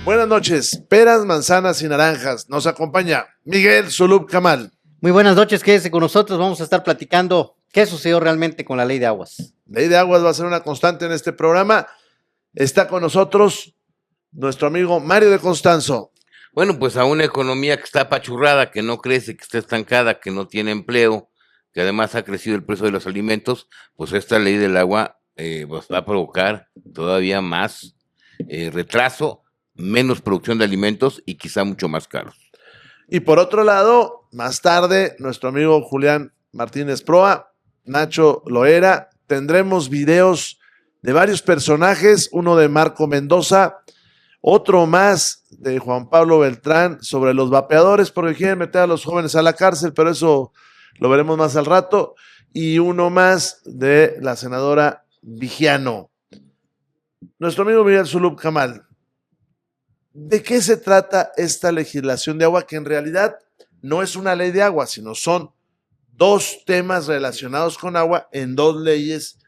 Buenas noches, peras, manzanas y naranjas. Nos acompaña Miguel Zulub Kamal. Muy buenas noches, quédese con nosotros. Vamos a estar platicando qué sucedió realmente con la ley de aguas. Ley de aguas va a ser una constante en este programa. Está con nosotros nuestro amigo Mario de Constanzo. Bueno, pues a una economía que está apachurrada, que no crece, que está estancada, que no tiene empleo, que además ha crecido el precio de los alimentos, pues esta ley del agua pues va a provocar todavía más retraso, menos producción de alimentos y quizá mucho más caros. Y por otro lado, más tarde, nuestro amigo Julián Martínez Proa, Nacho Loera, tendremos videos de varios personajes, uno de Marco Mendoza, otro más de Juan Pablo Beltrán sobre los vapeadores, porque quieren meter a los jóvenes a la cárcel, pero eso lo veremos más al rato, y uno más de la senadora Vigiano. Nuestro amigo Miguel Zulub Kamal, ¿de qué se trata esta legislación de agua que en realidad no es una ley de agua, sino son dos temas relacionados con agua en dos leyes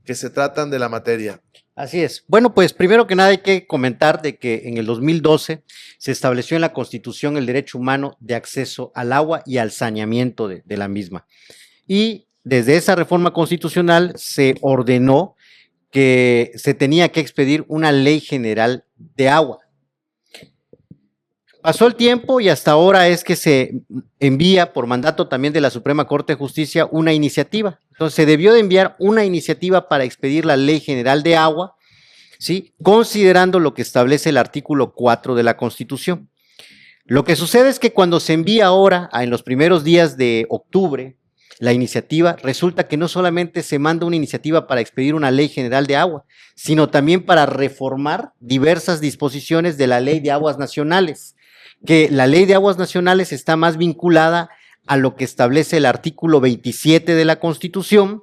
que se tratan de la materia? Así es. Bueno, pues primero que nada hay que comentar de que en el 2012 se estableció en la Constitución el derecho humano de acceso al agua y al saneamiento de la misma. Y desde esa reforma constitucional se ordenó que se tenía que expedir una ley general de agua. Pasó el tiempo y hasta ahora es que se envía por mandato también de la Suprema Corte de Justicia una iniciativa. Entonces se debió de enviar una iniciativa para expedir la Ley General de Agua, ¿sí? Considerando lo que establece el artículo 4 de la Constitución. Lo que sucede es que cuando se envía ahora, en los primeros días de octubre, la iniciativa, resulta que no solamente se manda una iniciativa para expedir una Ley General de Agua, sino también para reformar diversas disposiciones de la Ley de Aguas Nacionales, que la Ley de Aguas Nacionales está más vinculada a lo que establece el artículo 27 de la Constitución,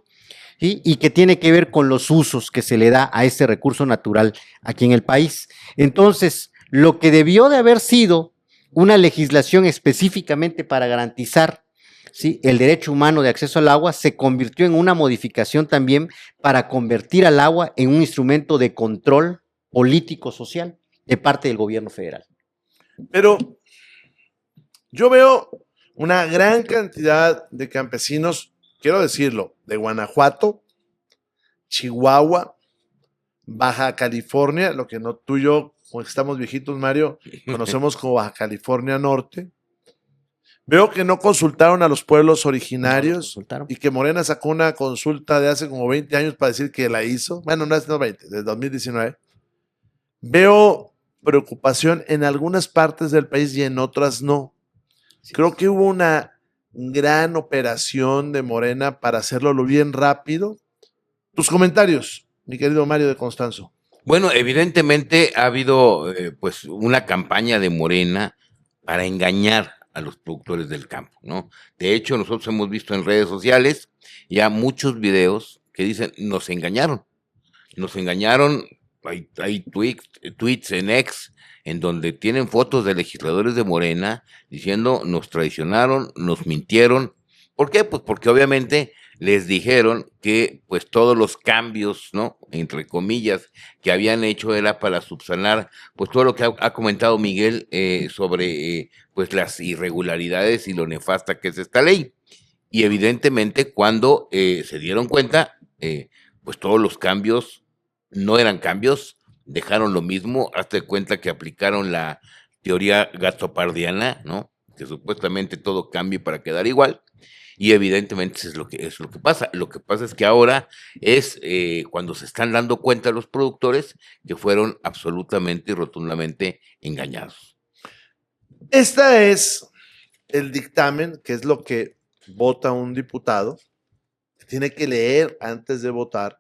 ¿sí? Y que tiene que ver con los usos que se le da a este recurso natural aquí en el país. Entonces, lo que debió de haber sido una legislación específicamente para garantizar, ¿sí?, el derecho humano de acceso al agua, se convirtió en una modificación también para convertir al agua en un instrumento de control político-social de parte del gobierno federal. Pero yo veo una gran cantidad de campesinos, quiero decirlo, de Guanajuato, Chihuahua, Baja California, lo que no tú y yo, como estamos viejitos, Mario, conocemos como Baja California Norte. Veo que no consultaron a los pueblos originarios y que Morena sacó una consulta de hace como 20 años para decir que la hizo. Bueno, no es 20, de 2019. Veo preocupación en algunas partes del país y en otras no. Creo que hubo una gran operación de Morena para hacerlo bien rápido. Tus comentarios, mi querido Mario de Constanzo. Bueno, evidentemente ha habido pues una campaña de Morena para engañar a los productores del campo, ¿no? De hecho, nosotros hemos visto en redes sociales ya muchos videos que dicen, nos engañaron, hay tweets en X en donde tienen fotos de legisladores de Morena diciendo, nos traicionaron, nos mintieron. ¿Por qué? Pues porque obviamente les dijeron que pues todos los cambios, ¿no?, entre comillas, que habían hecho era para subsanar pues todo lo que ha comentado Miguel sobre pues las irregularidades y lo nefasta que es esta ley. Y evidentemente cuando se dieron cuenta, pues todos los cambios no eran cambios, dejaron lo mismo, hazte cuenta que aplicaron la teoría gastopardiana, ¿no?, que supuestamente todo cambie para quedar igual. Y evidentemente es lo que pasa. Lo que pasa es que ahora es cuando se están dando cuenta los productores que fueron absolutamente y rotundamente engañados. Este es el dictamen, que es lo que vota un diputado, que tiene que leer antes de votar,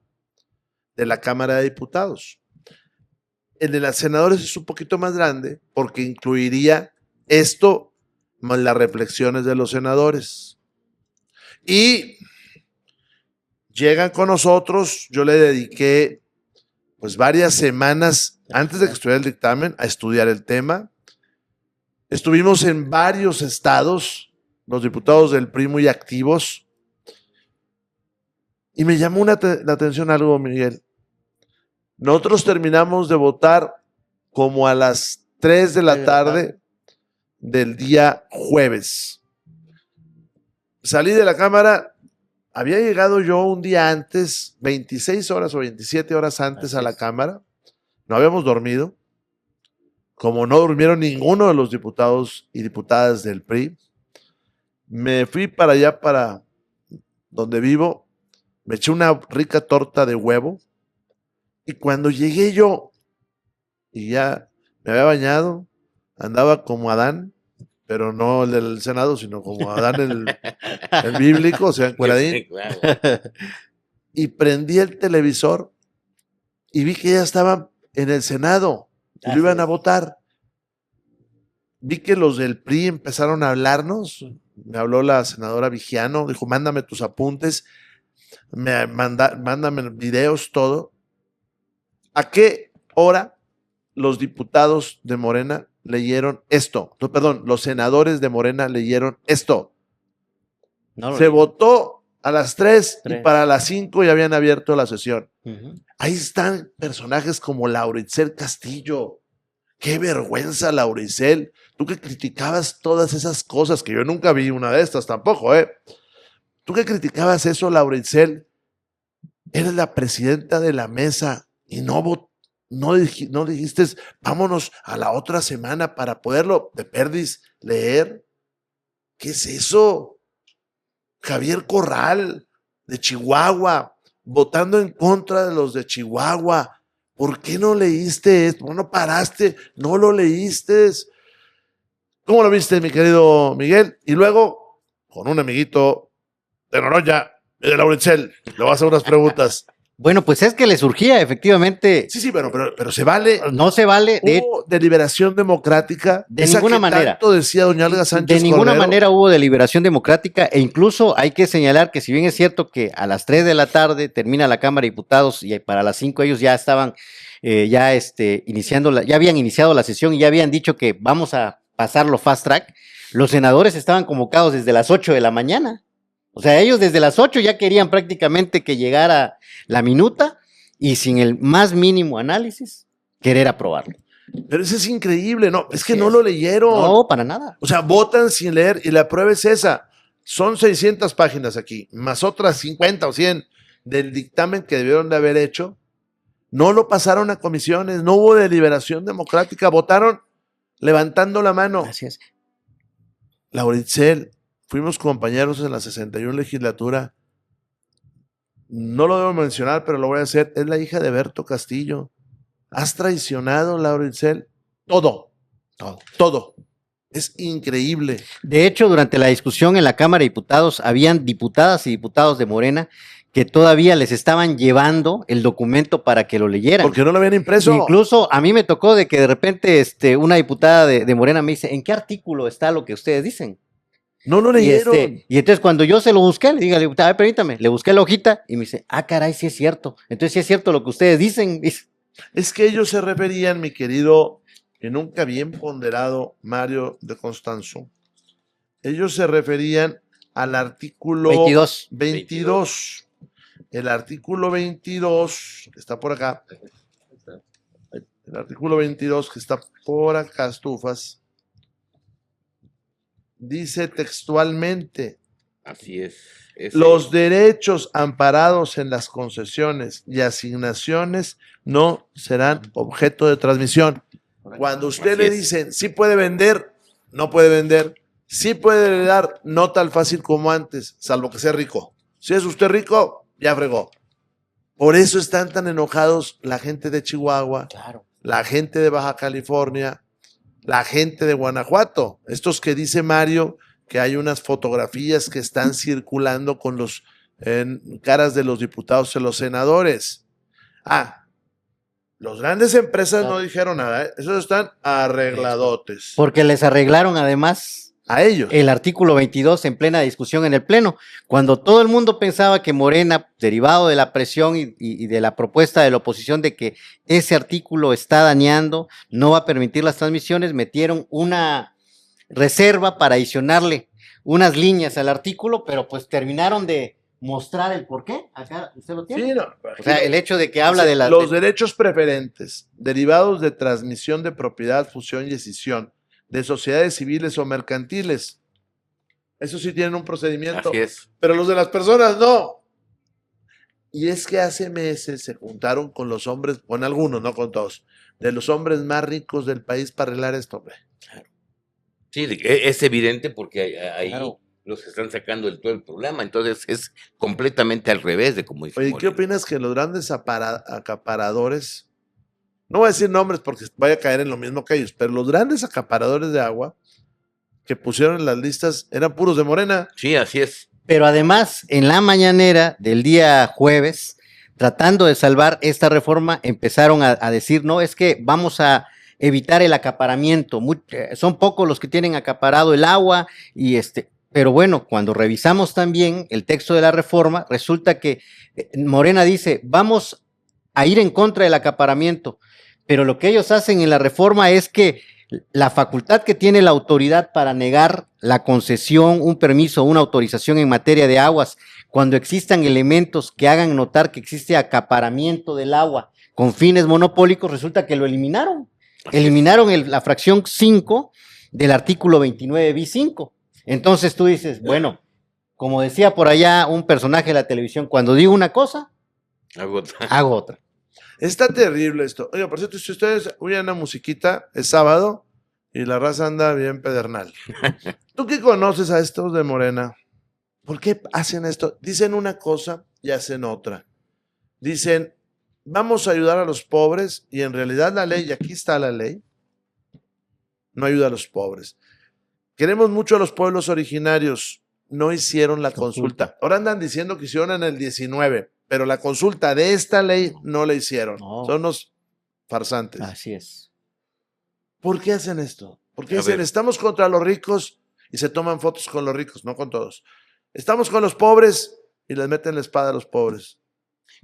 de la Cámara de Diputados. El de los senadores es un poquito más grande porque incluiría esto más las reflexiones de los senadores. Y llegan con nosotros, yo le dediqué pues varias semanas antes de que estudiara el dictamen a estudiar el tema. Estuvimos en varios estados, los diputados del PRI muy activos, y me llamó la atención algo, Miguel. Nosotros terminamos de votar como a las 3 de la 3 de la tarde del día jueves. Salí de la cámara, había llegado yo un día antes, 26 horas o 27 horas antes a la cámara, no habíamos dormido, como no durmieron ninguno de los diputados y diputadas del PRI. Me fui para allá, para donde vivo, me eché una rica torta de huevo y cuando llegué yo y ya me había bañado, andaba como Adán, pero no el del Senado, sino como Adán el bíblico, o sea, encueradín, Sí, claro. y prendí el televisor y vi que ya estaban en el Senado y lo iban a votar. Vi que los del PRI empezaron a hablarnos. Me habló la senadora Vigiano, dijo, mándame tus apuntes, mándame videos, todo. ¿A qué hora los diputados de Morena leyeron esto? No, perdón, los senadores de Morena leyeron esto. No lo Se leí. votó a las 3 y 3. para las 5 ya habían abierto la sesión. Ujú. Ahí están personajes como Lauricel Castillo. Qué vergüenza, Lauricel. Tú que criticabas todas esas cosas, que yo nunca vi una de estas tampoco, ¿eh? Tú que criticabas eso, Lauricel, eres la presidenta de la mesa y no dijiste, vámonos a la otra semana para poderlo de perdis leer. ¿Qué es eso? Javier Corral, de Chihuahua, votando en contra de los de Chihuahua. ¿Por qué no leíste esto? ¿Por qué no paraste? No lo leíste. ¿Cómo lo viste, mi querido Miguel? Y luego, con un amiguito de Noroña y de Lauricel, le voy a hacer unas preguntas. Bueno, pues es que le surgía efectivamente. Sí, pero se vale. No se vale. Hubo deliberación democrática. De esa ninguna que manera. Tanto decía doña Olga Sánchez De ninguna Cordero. manera hubo deliberación democrática e incluso hay que señalar que si bien es cierto que a las 3 de la tarde termina la Cámara de Diputados y para las 5 ellos ya estaban ya habían iniciado la sesión y ya habían dicho que vamos a pasarlo fast track, los senadores estaban convocados desde las 8 de la mañana. O sea, ellos desde las 8 ya querían prácticamente que llegara la minuta y sin el más mínimo análisis querer aprobarlo. Pero eso es increíble, ¿no? Es que Así no es. lo leyeron. No, para nada. O sea, votan sin leer y la prueba es esa. Son 600 páginas aquí, más otras 50 o 100 del dictamen que debieron de haber hecho. No lo pasaron a comisiones, no hubo deliberación democrática, votaron levantando la mano. Así es. Lauricel, fuimos compañeros en la 61 legislatura. No lo debo mencionar, pero lo voy a hacer. Es la hija de Berto Castillo. Has traicionado, Lauricel, todo. Todo. Es increíble. De hecho, durante la discusión en la Cámara de Diputados, habían diputadas y diputados de Morena que todavía les estaban llevando el documento para que lo leyeran. Porque no lo habían impreso. Incluso a mí me tocó de que de repente una diputada de Morena me dice, ¿en qué artículo está lo que ustedes dicen? No lo Y, leyeron. y entonces cuando yo se lo busqué, le dije a la diputada, permítame, le busqué la hojita y me dice, ah, caray, sí es cierto. Entonces sí es cierto lo que ustedes dicen. Es que ellos se referían, mi querido y nunca bien ponderado Mario de Constanzo, ellos se referían al artículo 22. El artículo 22, que está por acá, el artículo 22 que está por acá, estufas, dice textualmente, Así es. los derechos amparados en las concesiones y asignaciones no serán objeto de transmisión. Cuando usted Así le es. dicen, sí puede vender, no puede vender, sí puede heredar, no tan fácil como antes, salvo que sea rico. Si es usted rico, ya fregó. Por eso están tan enojados la gente de Chihuahua, Claro. la gente de Baja California, la gente de Guanajuato. Estos que dice Mario que hay unas fotografías que están circulando con los caras de los diputados y los senadores. Los grandes empresas no dijeron nada, ¿eh? Esos están arregladotes. Porque les arreglaron además A ellos. el artículo 22 en plena discusión en el Pleno, cuando todo el mundo pensaba que Morena, derivado de la presión y de la propuesta de la oposición de que ese artículo está dañando, no va a permitir las transmisiones, metieron una reserva para adicionarle unas líneas al artículo, pero pues terminaron de mostrar el por qué. Acá usted lo tiene. Sí, no, O sea, el hecho de que habla de la... los derechos preferentes derivados de transmisión de propiedad, fusión y escisión de sociedades civiles o mercantiles. Eso sí tienen un procedimiento. Así es. Pero los de las personas no. Y es que hace meses se juntaron con los hombres, con algunos, no con todos, de los hombres más ricos del país para arreglar esto, hombre. Sí, es evidente porque ahí Claro. los están sacando del todo el problema. Entonces es completamente al revés de como dice Oye, ¿qué Morena. opinas que los grandes acaparadores, no voy a decir nombres porque vaya a caer en lo mismo que ellos, pero los grandes acaparadores de agua que pusieron en las listas eran puros de Morena? Sí, así es. Pero además, en la mañanera del día jueves, tratando de salvar esta reforma, empezaron a decir, no, es que vamos a evitar el acaparamiento. Son pocos los que tienen acaparado el agua pero bueno, cuando revisamos también el texto de la reforma, resulta que Morena dice, vamos a ir en contra del acaparamiento, pero lo que ellos hacen en la reforma es que la facultad que tiene la autoridad para negar la concesión, un permiso, una autorización en materia de aguas, cuando existan elementos que hagan notar que existe acaparamiento del agua con fines monopólicos, resulta que lo eliminaron. Eliminaron la fracción 5 del artículo 29 bis 5. Entonces tú dices, bueno, como decía por allá un personaje de la televisión, cuando digo una cosa, hago otra. Está terrible esto. Oiga, por cierto, si ustedes oyen una musiquita, es sábado y la raza anda bien pedernal. ¿Tú qué conoces a estos de Morena? ¿Por qué hacen esto? Dicen una cosa y hacen otra. Dicen, vamos a ayudar a los pobres y en realidad la ley, y aquí está la ley, no ayuda a los pobres. Queremos mucho a los pueblos originarios, no hicieron la consulta. Ahora andan diciendo que hicieron en el 19, pero la consulta de esta ley no la hicieron. No. Son unos farsantes. Así es. ¿Por qué hacen esto? Porque A dicen, ver. estamos contra los ricos y se toman fotos con los ricos, no con todos. Estamos con los pobres y les meten la espada a los pobres.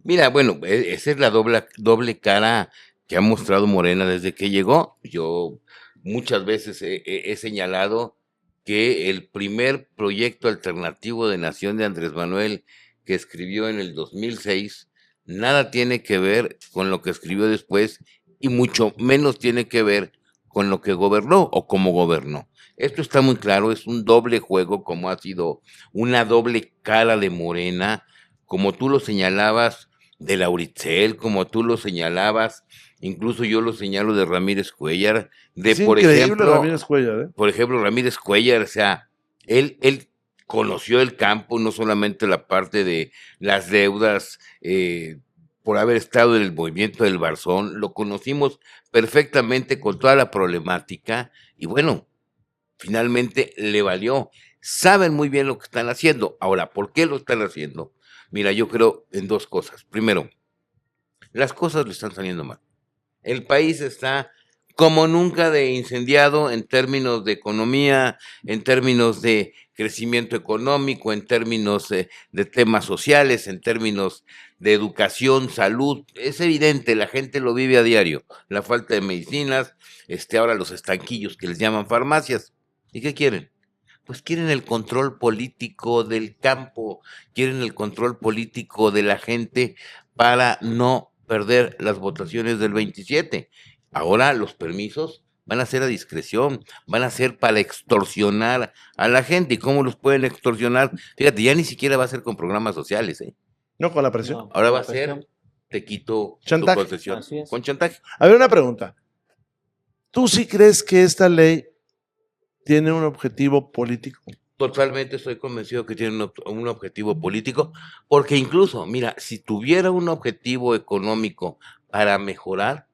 Mira, bueno, esa es la doble cara que ha mostrado Morena desde que llegó. Yo muchas veces he señalado que el primer proyecto alternativo de nación de Andrés Manuel que escribió en el 2006 nada tiene que ver con lo que escribió después y mucho menos tiene que ver con lo que gobernó o cómo gobernó. Esto está muy claro, es un doble juego, como ha sido una doble cara de Morena, como tú lo señalabas de Lauritzel, como tú lo señalabas, incluso yo lo señalo de Ramírez Cuellar, Es increíble Ramírez Cuellar, ¿eh? por ejemplo, Ramírez Cuellar, o sea, él conoció el campo, no solamente la parte de las deudas, por haber estado en el movimiento del Barzón, lo conocimos perfectamente con toda la problemática y bueno, finalmente le valió. Saben muy bien lo que están haciendo. Ahora, ¿por qué lo están haciendo? Mira, yo creo en dos cosas. Primero, las cosas le están saliendo mal. El país está como nunca de incendiado en términos de economía, en términos de crecimiento económico, en términos de temas sociales, en términos de educación, salud. Es evidente, la gente lo vive a diario. La falta de medicinas, ahora los estanquillos que les llaman farmacias. ¿Y qué quieren? Pues quieren el control político del campo, quieren el control político de la gente para no perder las votaciones del 27. Ahora los permisos van a ser a discreción, van a ser para extorsionar a la gente. ¿Y cómo los pueden extorsionar? Fíjate, ya ni siquiera va a ser con programas sociales, ¿eh? No con la presión. No, Ahora va la a ser, presión. te quito Chantaje. tu concesión. Así es. Con chantaje. A ver, una pregunta. ¿Tú sí crees que esta ley tiene un objetivo político? Totalmente estoy convencido que tiene un objetivo político, porque incluso, mira, si tuviera un objetivo económico para mejorar,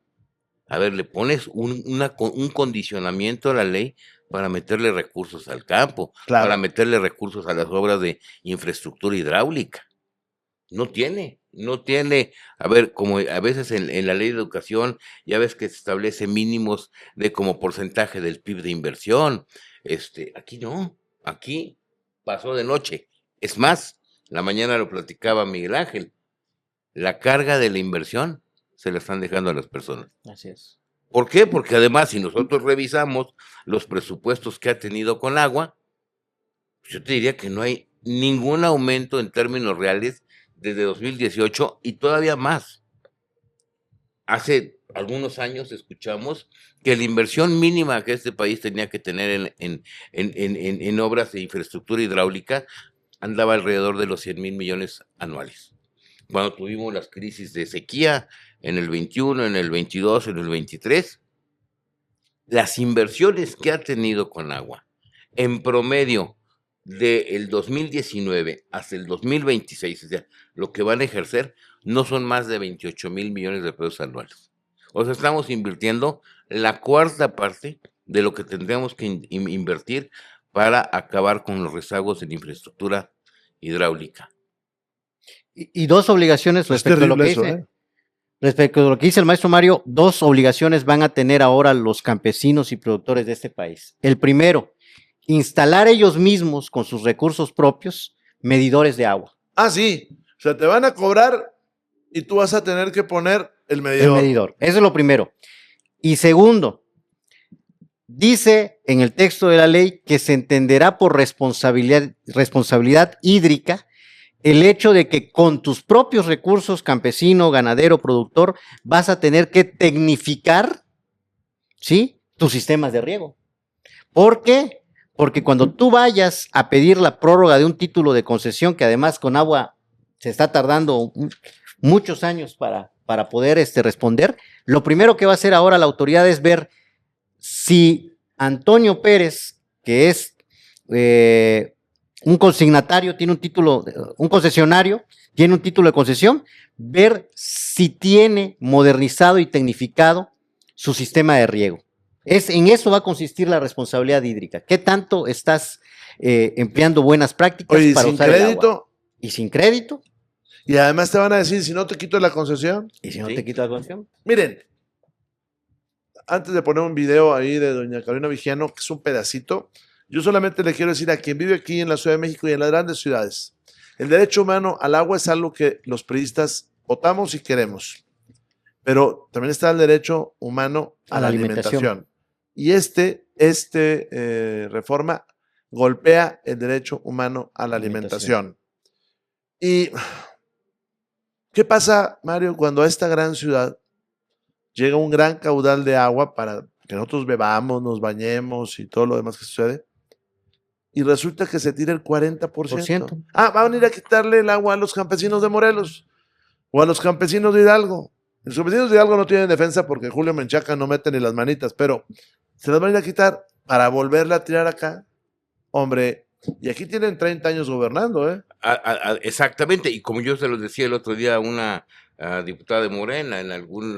a ver, le pones un condicionamiento a la ley para meterle recursos al campo, Claro. para meterle recursos a las obras de infraestructura hidráulica. No tiene, a ver, como a veces en la ley de educación, ya ves que se establece mínimos de como porcentaje del PIB de inversión. Aquí no, aquí pasó de noche. Es más, la mañana lo platicaba Miguel Ángel, la carga de la inversión se la están dejando a las personas. Así es. ¿Por qué? Porque además, si nosotros revisamos los presupuestos que ha tenido con agua, yo te diría que no hay ningún aumento en términos reales desde 2018 y todavía más. Hace algunos años escuchamos que la inversión mínima que este país tenía que tener en obras de infraestructura hidráulica andaba alrededor de los 100,000 millones anuales. Cuando tuvimos las crisis de sequía en el 21, en el 22, en el 23, las inversiones que ha tenido Conagua en promedio del 2019 hasta el 2026, o sea, lo que van a ejercer, no son más de 28,000 millones de pesos anuales. O sea, estamos invirtiendo la cuarta parte de lo que tendríamos que invertir para acabar con los rezagos en infraestructura hidráulica. Y dos obligaciones respecto a lo que eso, dice. Respecto a lo que dice el maestro Mario, dos obligaciones van a tener ahora los campesinos y productores de este país. El primero, instalar ellos mismos con sus recursos propios medidores de agua. Ah, sí. O sea, te van a cobrar y tú vas a tener que poner el medidor. El medidor. Eso es lo primero. Y segundo, dice en el texto de la ley que se entenderá por responsabilidad hídrica el hecho de que con tus propios recursos, campesino, ganadero, productor, vas a tener que tecnificar, ¿sí?, tus sistemas de riego. ¿Por qué? Porque cuando tú vayas a pedir la prórroga de un título de concesión, que además Conagua se está tardando muchos años para poder responder, lo primero que va a hacer ahora la autoridad es ver si Antonio Pérez, que es un consignatario, tiene un título, un concesionario, tiene un título de concesión, ver si tiene modernizado y tecnificado su sistema de riego. En eso va a consistir la responsabilidad hídrica. ¿Qué tanto estás empleando buenas prácticas para usar el agua? Y sin crédito. Y además te van a decir, si no te quito la concesión. ¿Y si no te quito la concesión? Miren, antes de poner un video ahí de doña Carolina Vigiano, que es un pedacito, yo solamente le quiero decir a quien vive aquí en la Ciudad de México y en las grandes ciudades, el derecho humano al agua es algo que los priistas votamos y queremos, pero también está el derecho humano a la alimentación. Y reforma golpea el derecho humano a la alimentación. ¿Y qué pasa, Mario, cuando a esta gran ciudad llega un gran caudal de agua para que nosotros bebamos, nos bañemos y todo lo demás que sucede? Y resulta que se tira el 40%. Van a venir a quitarle el agua a los campesinos de Morelos o a los campesinos de Hidalgo. Los campesinos de Hidalgo no tienen defensa porque Julio Menchaca no mete ni las manitas, pero se las van a ir a quitar para volverla a tirar acá. Hombre, y aquí tienen 30 años gobernando, ¿eh? Exactamente, y como yo se los decía el otro día a una diputada de Morena en algún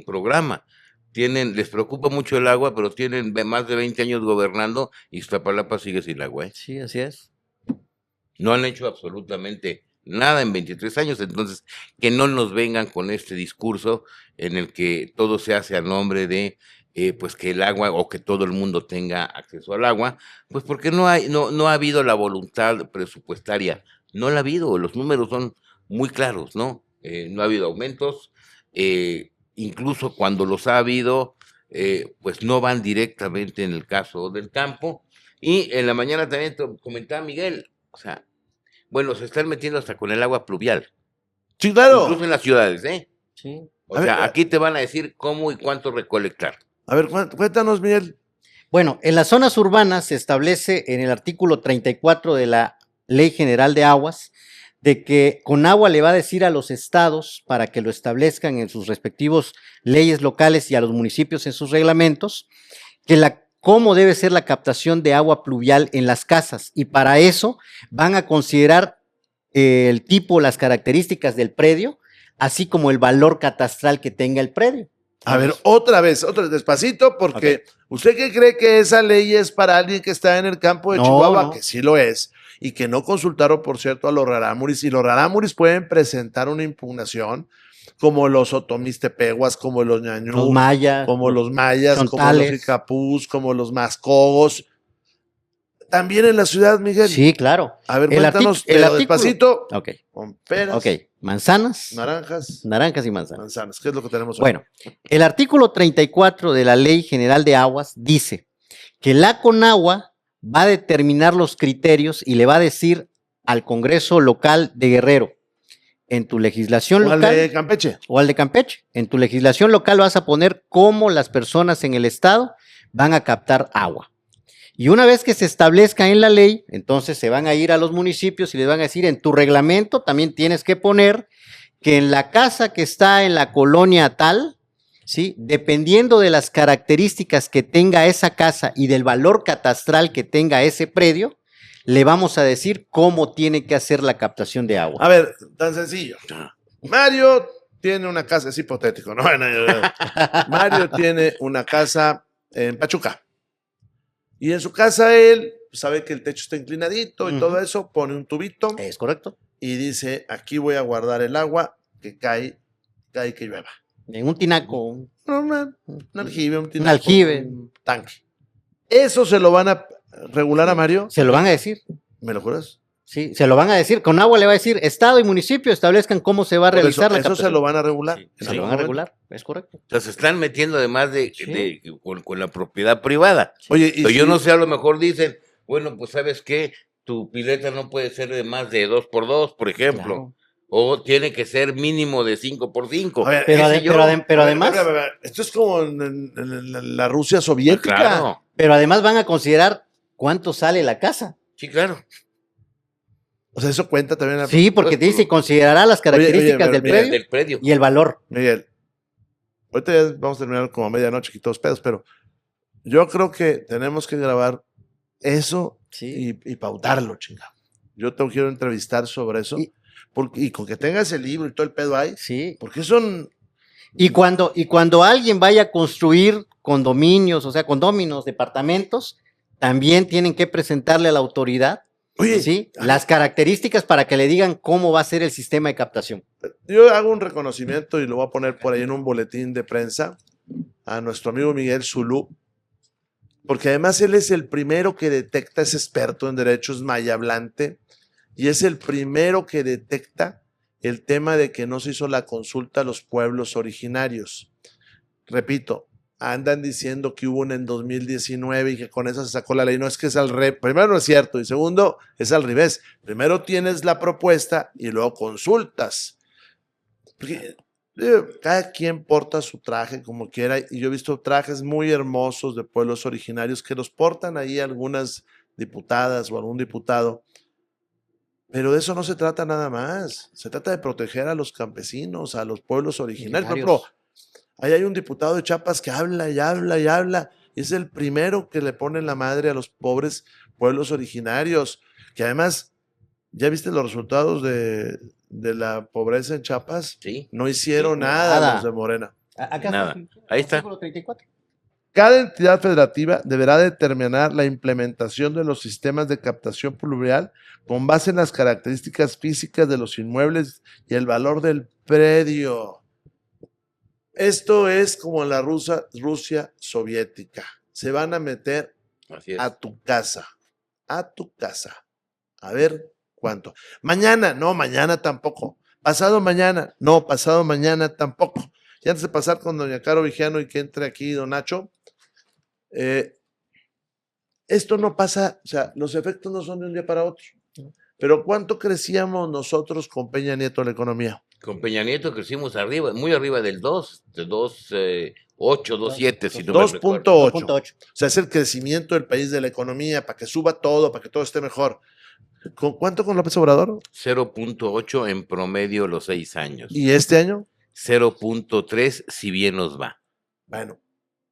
programa, les preocupa mucho el agua, pero tienen más de 20 años gobernando y Iztapalapa sigue sin agua, ¿eh? Sí, así es. No han hecho absolutamente nada en 23 años, entonces que no nos vengan con este discurso en el que todo se hace a nombre de pues que el agua o que todo el mundo tenga acceso al agua, pues porque no ha habido la voluntad presupuestaria, no la ha habido, los números son muy claros, ¿no? No ha habido aumentos, incluso cuando los ha habido, pues no van directamente en el caso del campo. Y en la mañana también comentaba Miguel, o sea, bueno, se están metiendo hasta con el agua pluvial. Sí, claro. Incluso en las ciudades, ¿eh? Sí. O sea, aquí te van a decir cómo y cuánto recolectar. A ver, cuéntanos, Miguel. Bueno, en las zonas urbanas se establece en el artículo 34 de la Ley General de Aguas de que Conagua le va a decir a los estados para que lo establezcan en sus respectivos leyes locales y a los municipios en sus reglamentos, que cómo debe ser la captación de agua pluvial en las casas, y para eso van a considerar el tipo, las características del predio, así como el valor catastral que tenga el predio. A ver, otra vez, despacito, porque ¿usted qué cree que esa ley es para alguien que está en el campo de Chihuahua? No. Que sí lo es, y que no consultaron, por cierto, a los rarámuris, y los rarámuris pueden presentar una impugnación, como los otomistepeguas, como los ñañú, los mayas, como los icapús, como los mascogos. También en la ciudad, Miguel. Sí, claro. A ver, cuéntanos, despacito. Ok. Con peras. Ok. Manzanas. Naranjas y manzanas. Manzanas, ¿qué es lo que tenemos hoy? Bueno, el artículo 34 de la Ley General de Aguas dice que la Conagua va a determinar los criterios y le va a decir al Congreso local de Guerrero, en tu legislación O al local de Campeche. o al de Campeche, en tu legislación local vas a poner cómo las personas en el estado van a captar agua. Y una vez que se establezca en la ley, entonces se van a ir a los municipios y les van a decir, en tu reglamento también tienes que poner que en la casa que está en la colonia tal, ¿sí? Dependiendo de las características que tenga esa casa y del valor catastral que tenga ese predio, le vamos a decir cómo tiene que hacer la captación de agua. A ver, tan sencillo. Mario tiene una casa, es hipotético, ¿no? Mario tiene una casa en Pachuca. Y en su casa él sabe que el techo está inclinadito y todo eso, pone un tubito Es correcto. y dice, aquí voy a guardar el agua que cae que llueva. En un tinaco. Un aljibe, un tinaco, aljibe. un tanque. ¿Eso se lo van a regular a Mario? Se lo van a decir. ¿Me lo juras? Sí, se lo van a decir. Con agua le va a decir, Estado y municipio establezcan cómo se va a Por realizar la eso captación. se lo van a regular. Sí, en Se algún lo van a momento. regular, es correcto. O sea, se están metiendo además Sí. con la propiedad privada. Oye, y Pero yo si- no sé, a lo mejor dicen, bueno, pues ¿sabes qué? Tu pileta no puede ser de más de 2x2, por ejemplo. Claro. O tiene que ser mínimo de 5x5. A ver, Pero, qué sé yo. pero A ver, además, a ver, esto es como en la Rusia soviética. Claro, pero además van a considerar cuánto sale la casa. sí, claro. O sea, eso cuenta también. Sí, porque te dice, considerará las características pero del mira, predio Del predio. y el valor. Miguel, ahorita ya vamos a terminar como a medianoche y todos pedos, pero yo creo que tenemos que grabar eso Sí. y pautarlo, chingado. Yo te quiero entrevistar sobre eso. Y- Y con que tengas el libro y todo el pedo ahí, Sí. porque son. Y cuando alguien vaya a construir condominios, o sea, condóminos, departamentos, también tienen que presentarle a la autoridad, Oye, ¿sí? Las características para que le digan cómo va a ser el sistema de captación. yo hago un reconocimiento y lo voy a poner por ahí en un boletín de prensa a nuestro amigo Miguel Zulú, porque además él es el primero que detecta, es experto en derechos maya hablante, y es el primero que detecta el tema de que no se hizo la consulta a los pueblos originarios. Repito, andan diciendo que hubo una en 2019 y que con eso se sacó la ley. No, es que es al revés. Primero no es cierto y segundo es al revés. Primero tienes la propuesta y luego consultas. Porque cada quien porta su traje como quiera y yo he visto trajes muy hermosos de pueblos originarios que los portan ahí algunas diputadas o algún diputado. Pero de eso no se trata nada más. Se trata de proteger a los campesinos, a los pueblos originarios. Por ejemplo, ahí hay un diputado de Chiapas que habla y habla y habla. Y es el primero que le pone la madre a los pobres pueblos originarios. Que además, ¿ya viste los resultados de la pobreza en Chiapas? Sí. No hicieron Sí, nada nada. los de Morena. Acá Nada. Ahí está. artículo 34. Cada entidad federativa deberá determinar la implementación de los sistemas de captación pluvial con base en las características físicas de los inmuebles y el valor del predio. Esto es como en la Rusia soviética. Se van a meter Así es. a tu casa. A tu casa. A ver cuánto. Mañana, no, mañana tampoco. Pasado mañana, no, pasado mañana tampoco. Y antes de pasar con doña Caro Vigiano y que entre aquí don Nacho, esto no pasa, o sea, los efectos no son de un día para otro. Pero ¿cuánto crecíamos nosotros con Peña Nieto la economía? Con Peña Nieto crecimos arriba, muy arriba del 2, de 2.8, 2.7, si no me 2.8. recuerdo. 2.8. O sea, es el crecimiento del país de la economía para que suba todo, para que todo esté mejor. ¿Con cuánto con López Obrador? 0.8 en promedio los 6 años. ¿Y este año? 0.3 si bien nos va. Bueno,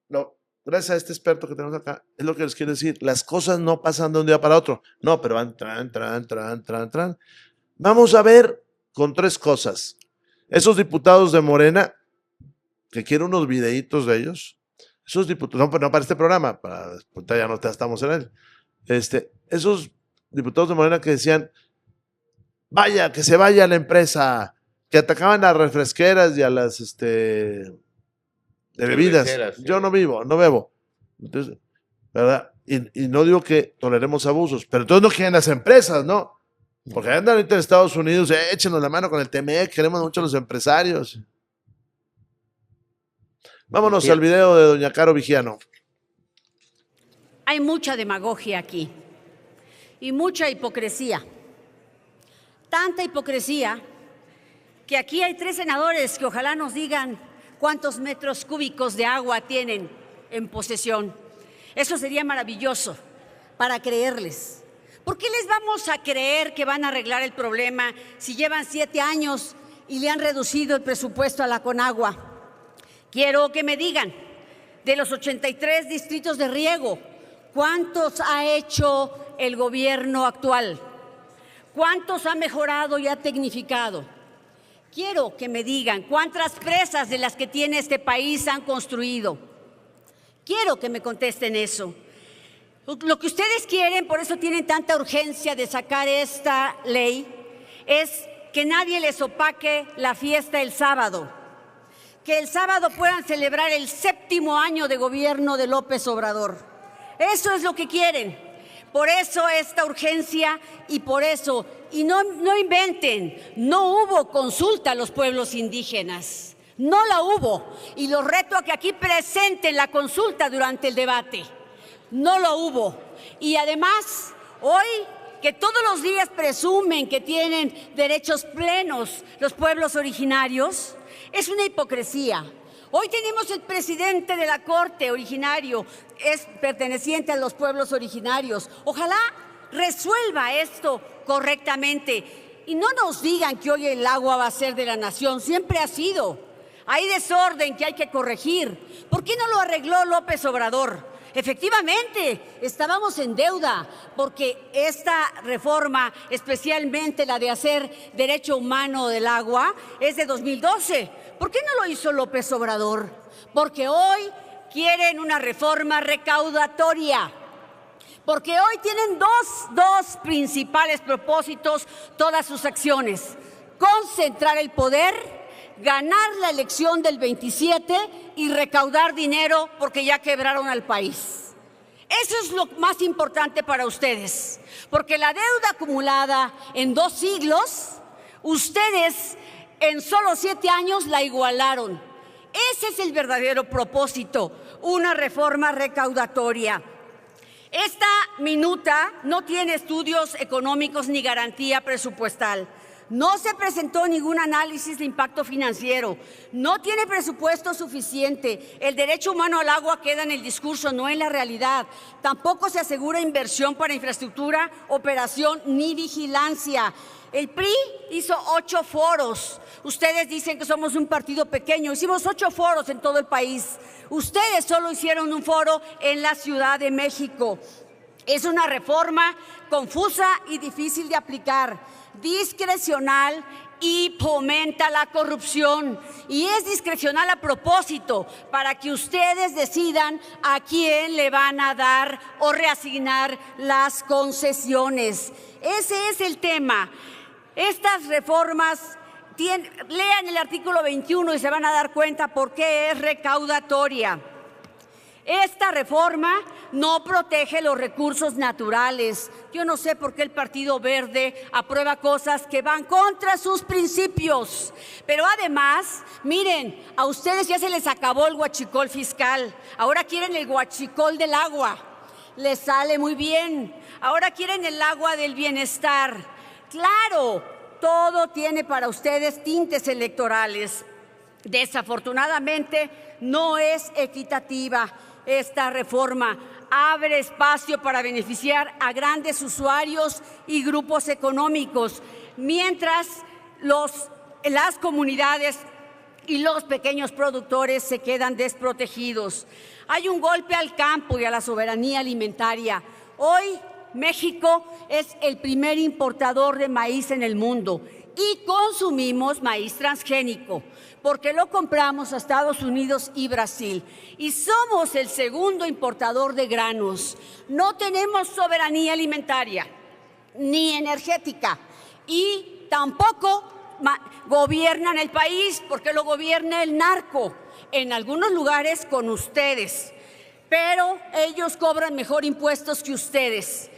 no, gracias a este experto que tenemos acá, es lo que les quiero decir. Las cosas no pasan de un día para otro. No, pero van tran. Vamos a ver con tres cosas. Esos diputados de Morena, que quiero unos videitos de ellos, esos diputados, no para este programa, ya no estamos en él. Esos diputados de Morena que decían, vaya, que se vaya la empresa, que atacaban a refresqueras y a las de bebidas. Cerveceras, sí. Yo no bebo. Entonces, ¿verdad? Y no digo que toleremos abusos, pero entonces no quieren las empresas, ¿no? Porque andan ahorita en Estados Unidos, échenos la mano con el TME, queremos mucho a los empresarios. Vámonos al video de doña Caro Vigiano. Hay mucha demagogia aquí. y mucha hipocresía. Tanta hipocresía que aquí hay 3 senadores que ojalá nos digan cuántos metros cúbicos de agua tienen en posesión. Eso sería maravilloso para creerles. ¿Por qué les vamos a creer que van a arreglar el problema si llevan 7 años y le han reducido el presupuesto a la Conagua? Quiero que me digan, de los 83 distritos de riego, ¿cuántos ha hecho el gobierno actual? ¿Cuántos ha mejorado y ha tecnificado? Quiero que me digan cuántas presas de las que tiene este país han construido. Quiero que me contesten eso. Lo que ustedes quieren, por eso tienen tanta urgencia de sacar esta ley, es que nadie les opaque la fiesta el sábado. Que el sábado puedan celebrar el 7º año de gobierno de López Obrador. Eso es lo que quieren. Por eso esta urgencia y por eso, y no inventen, no hubo consulta a los pueblos indígenas, no la hubo. Y los reto a que aquí presenten la consulta durante el debate. No lo hubo. Y además, hoy que todos los días presumen que tienen derechos plenos los pueblos originarios, es una hipocresía. Hoy tenemos el presidente de la Corte originario, es perteneciente a los pueblos originarios. Ojalá resuelva esto correctamente y no nos digan que hoy el agua va a ser de la nación, siempre ha sido. Hay desorden que hay que corregir. ¿Por qué no lo arregló López Obrador? Efectivamente, estábamos en deuda porque esta reforma, especialmente la de hacer derecho humano del agua, es de 2012. ¿Por qué no lo hizo López Obrador? Porque hoy quieren una reforma recaudatoria. Porque hoy tienen dos principales propósitos todas sus acciones. Concentrar el poder, ganar la elección del 27 y recaudar dinero porque ya quebraron al país. Eso es lo más importante para ustedes, porque la deuda acumulada en 2 siglos, ustedes en solo 7 años la igualaron. Ese es el verdadero propósito, una reforma recaudatoria. Esta minuta no tiene estudios económicos ni garantía presupuestal. No se presentó ningún análisis de impacto financiero, no tiene presupuesto suficiente, el derecho humano al agua queda en el discurso, no en la realidad. Tampoco se asegura inversión para infraestructura, operación ni vigilancia. El PRI hizo 8 foros. Ustedes dicen que somos un partido pequeño. Hicimos 8 foros en todo el país. Ustedes solo hicieron un foro en la Ciudad de México. Es una reforma confusa y difícil de aplicar, discrecional y fomenta la corrupción. Y es discrecional a propósito, para que ustedes decidan a quién le van a dar o reasignar las concesiones. Ese es el tema. Estas reformas, lean el artículo 21 y se van a dar cuenta por qué es recaudatoria. Esta reforma no protege los recursos naturales. Yo no sé por qué el Partido Verde aprueba cosas que van contra sus principios. Pero además, miren, a ustedes ya se les acabó el huachicol fiscal. Ahora quieren el huachicol del agua. Les sale muy bien. Ahora quieren el agua del bienestar. Claro, todo tiene para ustedes tintes electorales. Desafortunadamente, no es equitativa. Esta reforma abre espacio para beneficiar a grandes usuarios y grupos económicos, mientras las comunidades y los pequeños productores se quedan desprotegidos. Hay un golpe al campo y a la soberanía alimentaria. Hoy México es el primer importador de maíz en el mundo y consumimos maíz transgénico, porque lo compramos a Estados Unidos y Brasil. Y somos el segundo importador de granos. No tenemos soberanía alimentaria ni energética y tampoco gobiernan el país, porque lo gobierna el narco, en algunos lugares con ustedes, pero ellos cobran mejor impuestos que ustedes.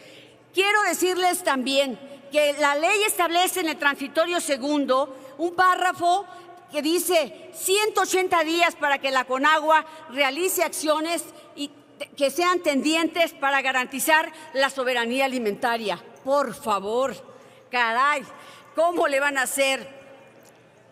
Quiero decirles también que la ley establece en el transitorio segundo un párrafo que dice 180 días para que la Conagua realice acciones que sean tendientes para garantizar la soberanía alimentaria. por favor, caray, ¿cómo le van a hacer?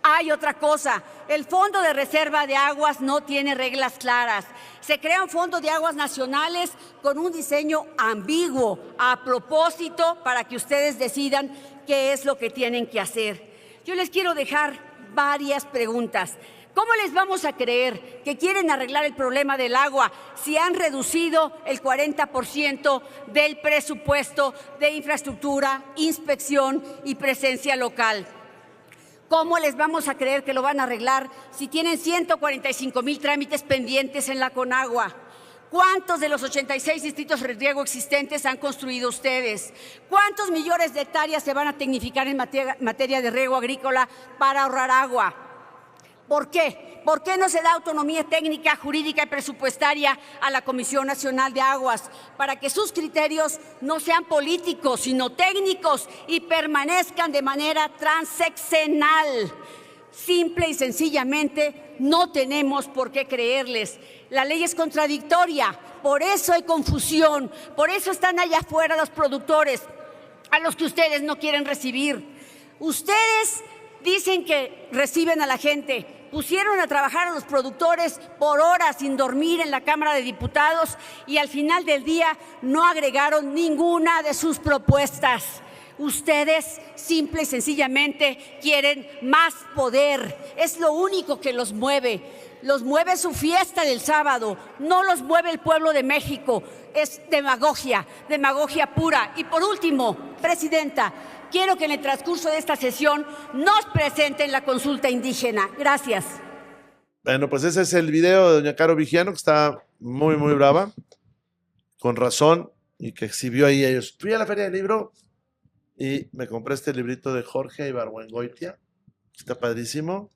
Hay otra cosa, el Fondo de Reserva de Aguas no tiene reglas claras. Se crea un Fondo de Aguas Nacionales con un diseño ambiguo, a propósito, para que ustedes decidan qué es lo que tienen que hacer. Yo les quiero dejar varias preguntas. ¿Cómo les vamos a creer que quieren arreglar el problema del agua si han reducido el 40% del presupuesto de infraestructura, inspección y presencia local? ¿Cómo les vamos a creer que lo van a arreglar si tienen 145,000 trámites pendientes en la Conagua? ¿Cuántos de los 86 distritos de riego existentes han construido ustedes? ¿Cuántos millones de hectáreas se van a tecnificar en materia de riego agrícola para ahorrar agua? ¿Por qué? ¿Por qué no se da autonomía técnica, jurídica y presupuestaria a la Comisión Nacional de Aguas para que sus criterios no sean políticos, sino técnicos y permanezcan de manera transeccional? Simple y sencillamente no tenemos por qué creerles. La ley es contradictoria, por eso hay confusión, por eso están allá afuera los productores a los que ustedes no quieren recibir. Ustedes dicen que reciben a la gente, pusieron a trabajar a los productores por horas sin dormir en la Cámara de Diputados y al final del día no agregaron ninguna de sus propuestas. Ustedes simple y sencillamente quieren más poder, es lo único que los mueve. Los mueve su fiesta del sábado, no los mueve el pueblo de México. Es demagogia, demagogia pura. Y por último, Presidenta, quiero que en el transcurso de esta sesión nos presenten la consulta indígena. Gracias. Bueno, pues ese es el video de doña Caro Vigiano, que está muy, muy brava, con razón, y que exhibió ahí ellos. Fui a la Feria del Libro y me compré este librito de Jorge Ibargüengoitia, está padrísimo.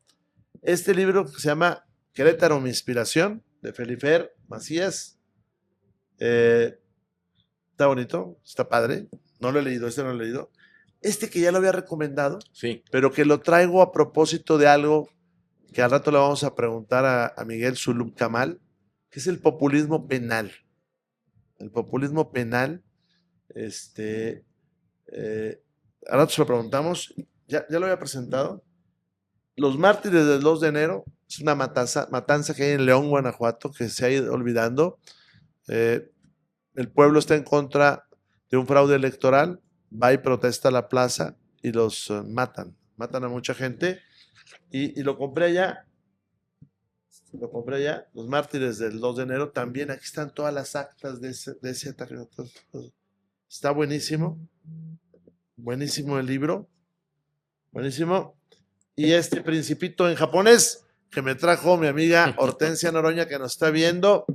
Este libro que se llama Querétaro, mi inspiración, de Felifer Macías. Está bonito, está padre. No lo he leído, este no lo he leído. Este que ya lo había recomendado, Sí. pero que lo traigo a propósito de algo que al rato le vamos a preguntar a Miguel Zulum Kamal, que es el populismo penal. El populismo penal, al rato se lo preguntamos, ya lo había presentado. Los mártires del 2 de enero es una matanza que hay en León, Guanajuato, que se ha ido olvidando. El pueblo está en contra de un fraude electoral, va y protesta a la plaza y los matan a mucha gente. Y lo compré allá, los mártires del 2 de enero, también aquí están todas las actas de ese ataque. Está buenísimo, buenísimo el libro, buenísimo. Y este Principito en japonés que me trajo mi amiga Hortensia Noroña, que nos está viendo,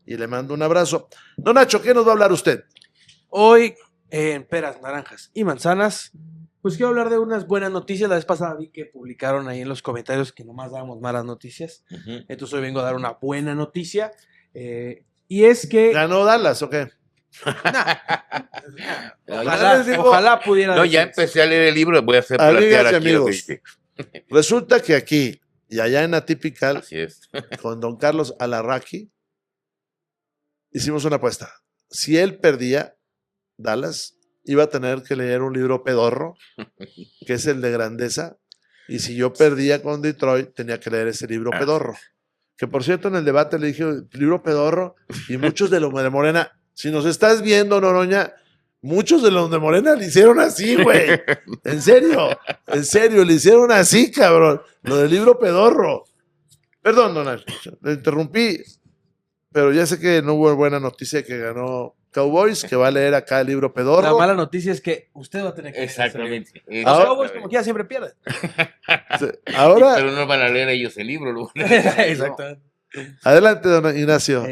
y le mando un abrazo. Don Nacho, ¿qué nos va a hablar usted? Hoy, en peras, naranjas y manzanas, pues quiero hablar de unas buenas noticias. La vez pasada vi que publicaron ahí en los comentarios que nomás dábamos malas noticias. Entonces hoy vengo a dar una buena noticia. Y es que... ¿Ganó Dallas o qué? Ojalá pudiera No, ya decir eso. empecé a leer el libro, voy a hacer Amigas platear y aquí lo que amigos. dice. Resulta que aquí y allá en Atypical, Así es. con don Carlos Alarraqui, hicimos una apuesta. Si él perdía Dallas, iba a tener que leer un libro pedorro, que es el de Grandeza, y si yo perdía con Detroit, tenía que leer ese libro pedorro. Que por cierto, en el debate le dije, libro pedorro, y muchos de los de Morena, si nos estás viendo, Noroña, muchos de los de Morena le hicieron así, güey. En serio, le hicieron así, cabrón. Lo del libro pedorro. Perdón, Donald, le interrumpí, pero ya sé que no hubo buena noticia que ganó Cowboys, que va a leer acá el libro pedorro. La mala noticia es que usted va a tener que... Exactamente. Los Cowboys como quiera siempre pierden. Ahora, Pero no van a leer ellos el libro. Lo van a leer. Exactamente. adelante, don Ignacio.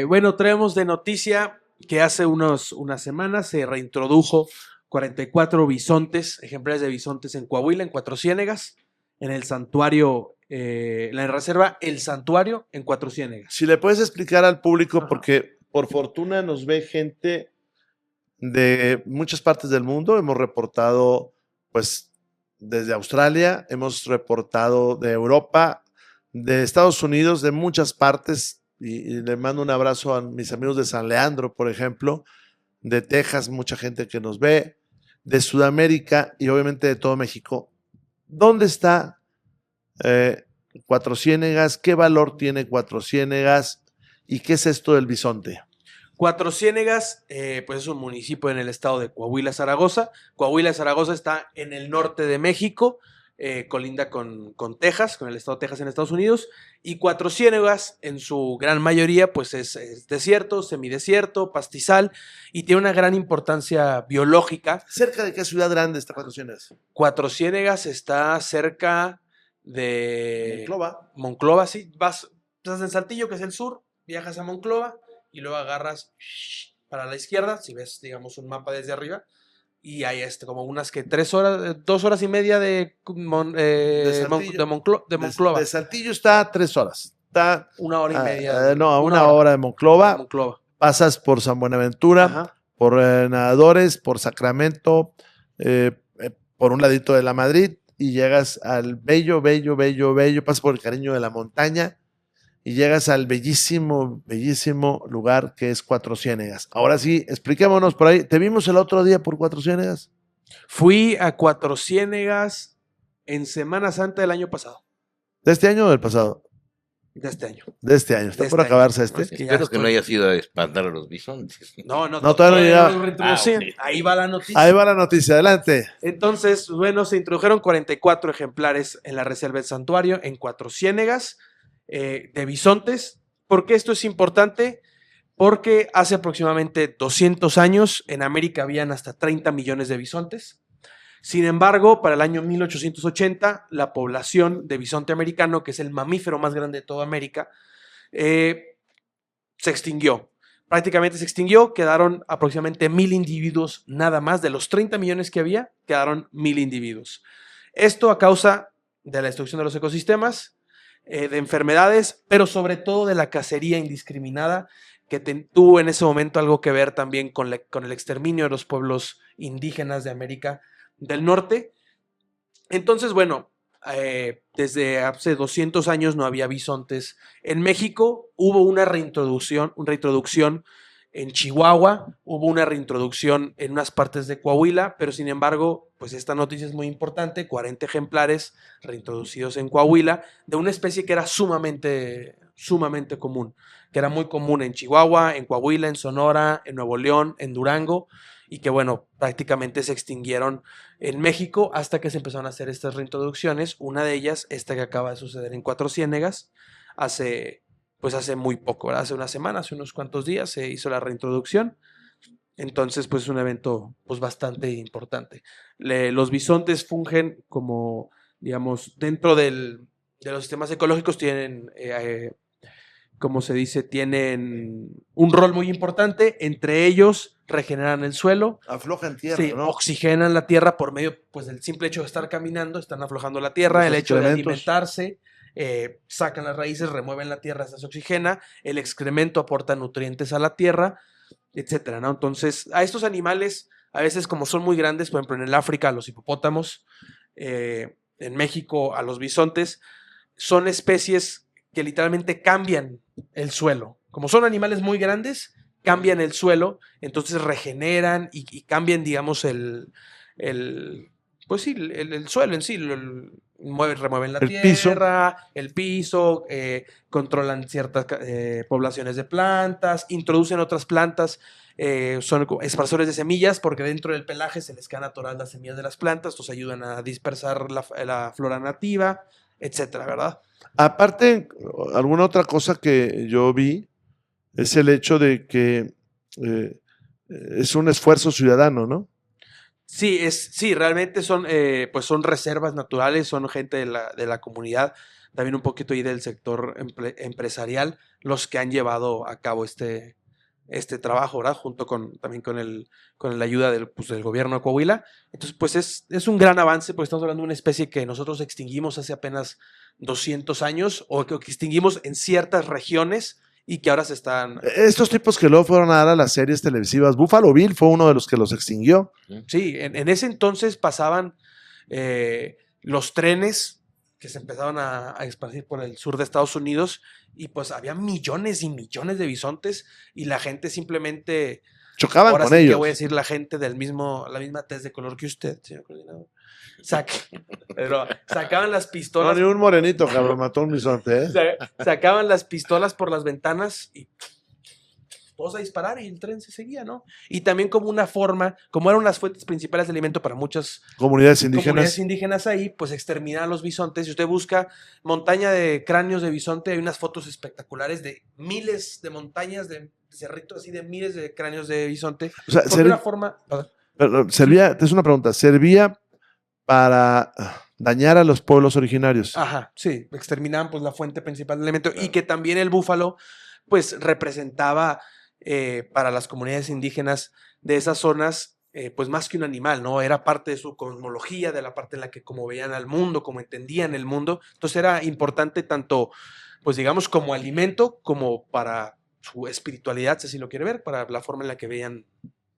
Bueno, traemos de noticia que hace unas semanas se reintrodujo 44 bisontes, ejemplares de bisontes en Coahuila, en Cuatro Ciénegas, en el santuario, la reserva El Santuario en Cuatro Ciénegas. Si le puedes explicar al público, Ajá. porque por fortuna nos ve gente de muchas partes del mundo. Hemos reportado, pues, desde Australia, hemos reportado de Europa, de Estados Unidos, de muchas partes. Y le mando un abrazo a mis amigos de San Leandro, por ejemplo, de Texas, mucha gente que nos ve. de Sudamérica y obviamente de todo México. ¿Dónde está Cuatro Ciénegas? ¿Qué valor tiene Cuatro Ciénegas? ¿Y qué es esto del bisonte? Cuatro Ciénegas, pues es un municipio en el estado de Coahuila, Zaragoza. Coahuila, Zaragoza está en el norte de México, colinda con Texas, con el estado de Texas en Estados Unidos. Y Cuatro Ciénegas, en su gran mayoría, pues es desierto, semidesierto, pastizal, y tiene una gran importancia biológica. ¿Cerca de qué ciudad grande está Cuatro Ciénegas? Cuatro Ciénegas está cerca de Monclova. Monclova, sí. Estás en Saltillo, que es el sur, viajas a Monclova y luego agarras para la izquierda, si ves, digamos, un mapa desde arriba, y hay como unas que 3 horas, 2 horas y media de Monclova. De Saltillo está a 3 horas. Está 1 hora y media. no, a una hora de Monclova. Monclova. Pasas por San Buenaventura, Ajá. por Nadadores, por Sacramento, por un ladito de la Madrid y llegas al bello, pasas por el Cariño de la Montaña y llegas al bellísimo lugar que es Cuatro Ciénegas. Ahora sí, expliquémonos por ahí. ¿Te vimos el otro día por Cuatro Ciénegas? Fui a Cuatro Ciénegas en Semana Santa del año pasado. ¿De este año o del pasado? De este año. De este año. Está De por este acabarse año. este. Es que ya Espero que no estoy- haya sido a espantar a los bisontes. No, todavía no llega. lo reintroducían. Ah, ok. Ahí va la noticia. Ahí va la noticia, adelante. Entonces, bueno, se introdujeron 44 ejemplares en la reserva del santuario, en Cuatro Ciénegas, de bisontes. ¿Por qué esto es importante? Porque hace aproximadamente 200 años en América habían hasta 30 millones de bisontes. Sin embargo, para el año 1880, la población de bisonte americano, que es el mamífero más grande de toda América, se extinguió. Prácticamente se extinguió, quedaron aproximadamente 1,000 individuos nada más. De los 30 millones que había, quedaron 1,000 individuos. Esto a causa de la destrucción de los ecosistemas, de enfermedades, pero sobre todo de la cacería indiscriminada, que tuvo en ese momento algo que ver también con el exterminio de los pueblos indígenas de América del Norte. Entonces, bueno, desde hace 200 años no había bisontes en México. Hubo una reintroducción en Chihuahua, hubo una reintroducción en unas partes de Coahuila, pero sin embargo, pues esta noticia es muy importante: 40 ejemplares reintroducidos en Coahuila de una especie que era sumamente común, que era muy común en Chihuahua, en Coahuila, en Sonora, en Nuevo León, en Durango, y que bueno, prácticamente se extinguieron en México hasta que se empezaron a hacer estas reintroducciones. Una de ellas, esta que acaba de suceder en Cuatro Ciénegas, hace muy poco, ¿verdad? Hace una semana, hace unos cuantos días se hizo la reintroducción. Entonces, pues es un evento pues bastante importante. Los bisontes fungen como, digamos, dentro de los sistemas ecológicos tienen, como se dice, tienen un rol muy importante. Entre ellos regeneran el suelo, Aflojan tierra, sí, ¿no? oxigenan la tierra por medio, pues, del simple hecho de estar caminando, están aflojando la tierra, Los el hecho de excrementos. alimentarse, sacan las raíces, remueven la tierra, se oxigena, el excremento aporta nutrientes a la tierra, etcétera, ¿no? Entonces, a estos animales, a veces como son muy grandes, por ejemplo, en el África, a los hipopótamos, en México, a los bisontes, son especies que literalmente cambian el suelo. Como son animales muy grandes, cambian el suelo, entonces regeneran y cambian, digamos, el suelo en sí. Remueven la El tierra, el piso, controlan ciertas poblaciones de plantas, introducen otras plantas, son esparcidores de semillas, porque dentro del pelaje se les quedan atoradas las semillas de las plantas, entonces ayudan a dispersar la flora nativa, etcétera, ¿verdad? Aparte, alguna otra cosa que yo vi es el hecho de que es un esfuerzo ciudadano, ¿no? Sí, realmente pues son reservas naturales, son gente de la comunidad, también un poquito ahí del sector empresarial, los que han llevado a cabo este trabajo, ¿verdad? Junto también con la ayuda del gobierno de Coahuila. Entonces, pues es un gran avance, porque estamos hablando de una especie que nosotros extinguimos hace apenas 200 años, o que extinguimos en ciertas regiones, y que ahora se están... Estos tipos que luego fueron a dar a las series televisivas, Buffalo Bill fue uno de los que los extinguió. Sí, en ese entonces pasaban los trenes que se empezaban a esparcir por el sur de Estados Unidos, y pues había millones y millones de bisontes, y la gente simplemente Chocaban Ahora con sí que ellos. voy a decir la gente la misma tez de color que usted, señor coordinador. Pero sacaban las No, pistolas, ni un morenito, cabrón, mató un bisonte, ¿eh? sacaban las pistolas por las ventanas y todos a disparar y el tren se seguía, ¿no? Y también como una forma, como eran las fuentes principales de alimento para muchas Comunidades comunidades indígenas. indígenas ahí, pues exterminaban los bisontes. Si usted busca montaña de cráneos de bisonte, hay unas fotos espectaculares de miles de montañas de cerritos así de miles de cráneos de bisonte. O sea, Porque una forma... servía, es una pregunta, ¿servía para dañar a los pueblos originarios? Ajá, sí, exterminaban pues la fuente principal de alimento y que también el búfalo pues representaba para las comunidades indígenas de esas zonas pues más que un animal, ¿no? Era parte de su cosmología, de la parte en la que como veían al mundo, como entendían el mundo, entonces era importante tanto pues digamos como alimento como para su espiritualidad, si así lo quiere ver, para la forma en la que veían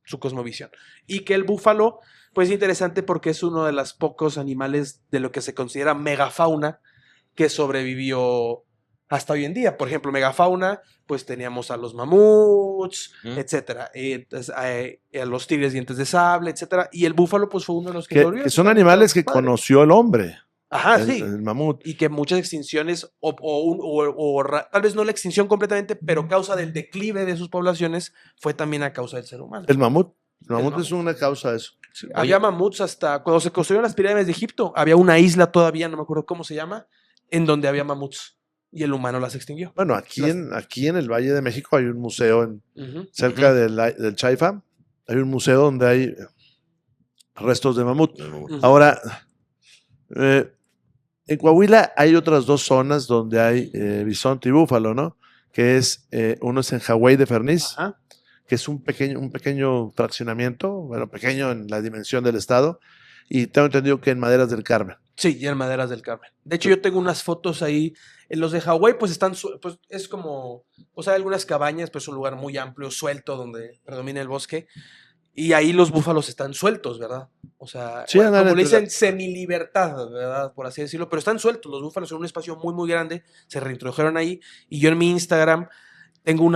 su cosmovisión. Y que el búfalo pues es interesante porque es uno de los pocos animales de lo que se considera megafauna que sobrevivió hasta hoy en día. Por ejemplo, megafauna, pues teníamos a los mamuts, etcétera, a los tigres dientes de sable, etcétera, y el búfalo pues fue uno de los que sobrevivió. Que son animales que Padre. conoció el hombre. Ajá, sí. El mamut. Y que muchas extinciones, tal vez no la extinción completamente, pero causa del declive de sus poblaciones, fue también a causa del ser humano. El mamut. El mamut mamut. es una causa de eso. Sí, había mamuts hasta cuando se construyeron las pirámides de Egipto. Había una isla todavía, no me acuerdo cómo se llama, en donde había mamuts y el humano las extinguió. Bueno, aquí en el Valle de México hay un museo cerca Ujú. del Chaifa. Hay un museo donde hay restos de mamut. Ujú. Ahora, en Coahuila hay otras dos zonas donde hay bisonte y búfalo, ¿no? Que es, uno es en Hawái de Ferniz, Ajá. que es un pequeño fraccionamiento, bueno, pequeño en la dimensión del estado, y tengo entendido que en Maderas del Carmen. Sí, y en Maderas del Carmen. De hecho, yo tengo unas fotos ahí. En los de Hawái, pues están, pues es como, o sea, hay algunas cabañas, pues es un lugar muy amplio, suelto, donde predomina el bosque. Y ahí los búfalos están sueltos, ¿verdad? O sea, Sí, bueno, andan como le entre dicen, semilibertad, ¿verdad? Por así decirlo, pero están sueltos los búfalos en un espacio muy, muy grande, se reintrodujeron ahí, y yo en mi Instagram tengo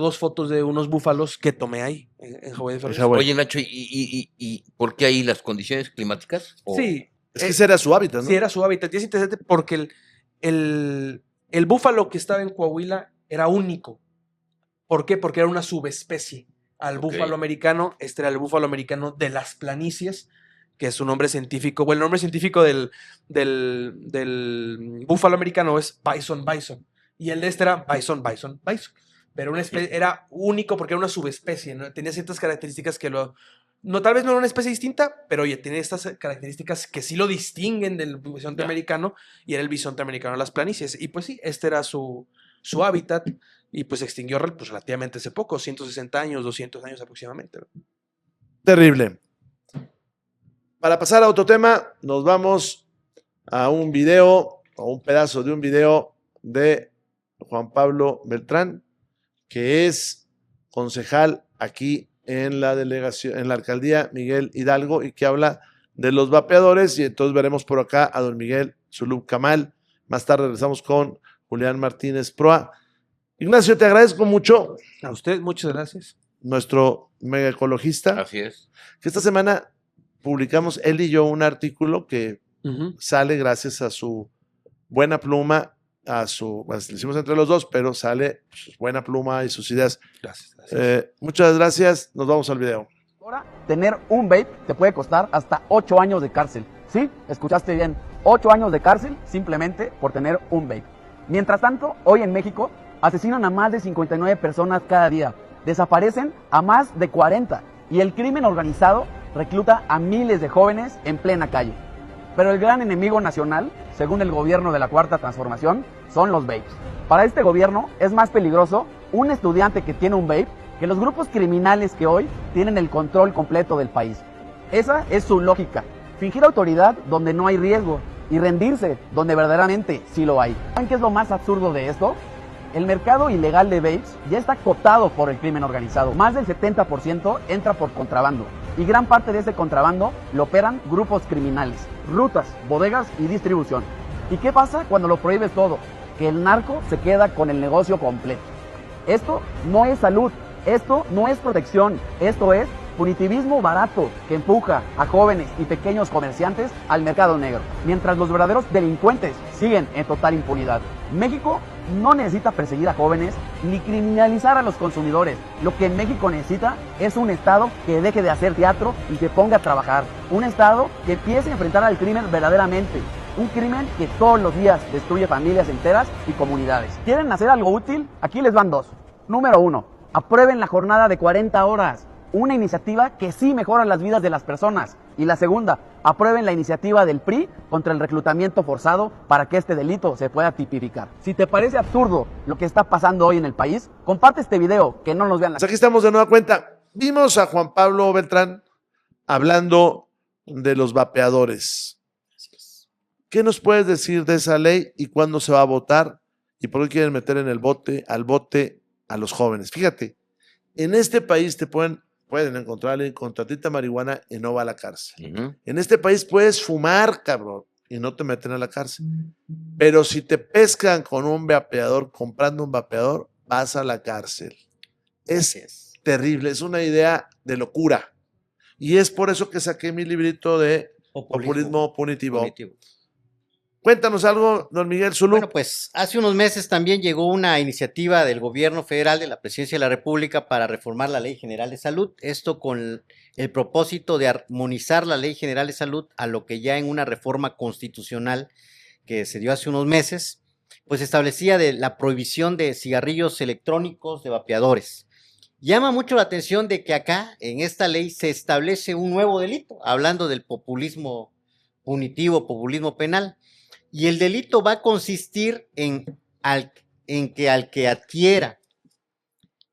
dos fotos de unos búfalos que tomé ahí, en Hawái de Ferniz. Hawái. Oye, Nacho, ¿y por qué ahí las condiciones climáticas? ¿O- Sí, Es que ese era su hábitat, ¿no? sí, era su hábitat. Y es interesante porque el búfalo que estaba en Coahuila era único. ¿Por qué? Porque era una subespecie al Ok. búfalo americano. Este era el búfalo americano de las planicies, que es su nombre científico. Bueno, el nombre científico del búfalo americano es bison. Y el de este era bison. Pero era único porque era una subespecie, ¿no? Tenía ciertas características que no, tal vez no era una especie distinta, pero oye, tiene estas características que sí lo distinguen del bisonte americano, y era el bisonte americano de las planicies. Y pues sí, este era su hábitat, y pues se extinguió pues, relativamente hace poco, 160 años, 200 años aproximadamente. ¿No? Terrible. Para pasar a otro tema, nos vamos a un video, o un pedazo de un video de Juan Pablo Beltrán, que es concejal aquí en la delegación, en la alcaldía Miguel Hidalgo, y que habla de los vapeadores, y entonces veremos por acá a don Miguel Zulub Camal. Más tarde regresamos con Julián Martínez Proa. Ignacio, te agradezco mucho, A usted, muchas gracias. nuestro mega ecologista, Así es. que esta semana publicamos él y yo un artículo que sale gracias a su buena pluma, pues, lo hicimos entre los dos, pero sale su buena pluma y sus ideas. Gracias. Muchas gracias, nos vamos al video. Ahora, tener un vape te puede costar hasta 8 años de cárcel. Sí, escuchaste bien, 8 años de cárcel simplemente por tener un vape. Mientras tanto, hoy en México asesinan a más de 59 personas cada día, desaparecen a más de 40 y el crimen organizado recluta a miles de jóvenes en plena calle. Pero el gran enemigo nacional, según el gobierno de la Cuarta Transformación, son los vapes. Para este gobierno es más peligroso un estudiante que tiene un vape que los grupos criminales que hoy tienen el control completo del país. Esa es su lógica, fingir autoridad donde no hay riesgo y rendirse donde verdaderamente sí lo hay. ¿Saben qué es lo más absurdo de esto? El mercado ilegal de vapes ya está acotado por el crimen organizado. Más del 70% entra por contrabando y gran parte de ese contrabando lo operan grupos criminales, rutas, bodegas y distribución. ¿Y qué pasa cuando lo prohíbes todo? Que el narco se queda con el negocio completo. Esto no es salud, Esto no es protección, esto es punitivismo barato que empuja a jóvenes y pequeños comerciantes al mercado negro, mientras los verdaderos delincuentes siguen en total impunidad. México no necesita perseguir a jóvenes ni criminalizar a los consumidores. Lo que México necesita es un Estado que deje de hacer teatro y que ponga a trabajar. Un Estado que empiece a enfrentar al crimen verdaderamente. Un crimen que todos los días destruye familias enteras y comunidades. ¿Quieren hacer algo útil? Aquí les van dos. Número 1, aprueben la jornada de 40 horas. Una iniciativa que sí mejora las vidas de las personas. Y la segunda, aprueben la iniciativa del PRI contra el reclutamiento forzado para que este delito se pueda tipificar. Si te parece absurdo lo que está pasando hoy en el país, comparte este video, que no nos vean la... Pues aquí estamos de nueva cuenta. Vimos a Juan Pablo Beltrán hablando de los vapeadores. ¿Qué nos puedes decir de esa ley y cuándo se va a votar? ¿Y por qué quieren meter en el bote, al bote a los jóvenes? Fíjate, en este país pueden encontrar a alguien con tantita marihuana y no va a la cárcel. En este país puedes fumar, cabrón, y no te meten a la cárcel. Pero si te pescan con un vapeador, comprando un vapeador, vas a la cárcel. Es terrible, es una idea de locura. Y es por eso que saqué mi librito de populismo punitivo. Cuéntanos algo, don Miguel Zulú. Bueno, pues hace unos meses también llegó una iniciativa del gobierno federal de la Presidencia de la República para reformar la Ley General de Salud, esto con el propósito de armonizar la Ley General de Salud a lo que ya en una reforma constitucional que se dio hace unos meses, pues establecía de la prohibición de cigarrillos electrónicos de vapeadores. Llama mucho la atención de que acá, en esta ley, se establece un nuevo delito, hablando del populismo punitivo, populismo penal. Y el delito va a consistir en que al que adquiera,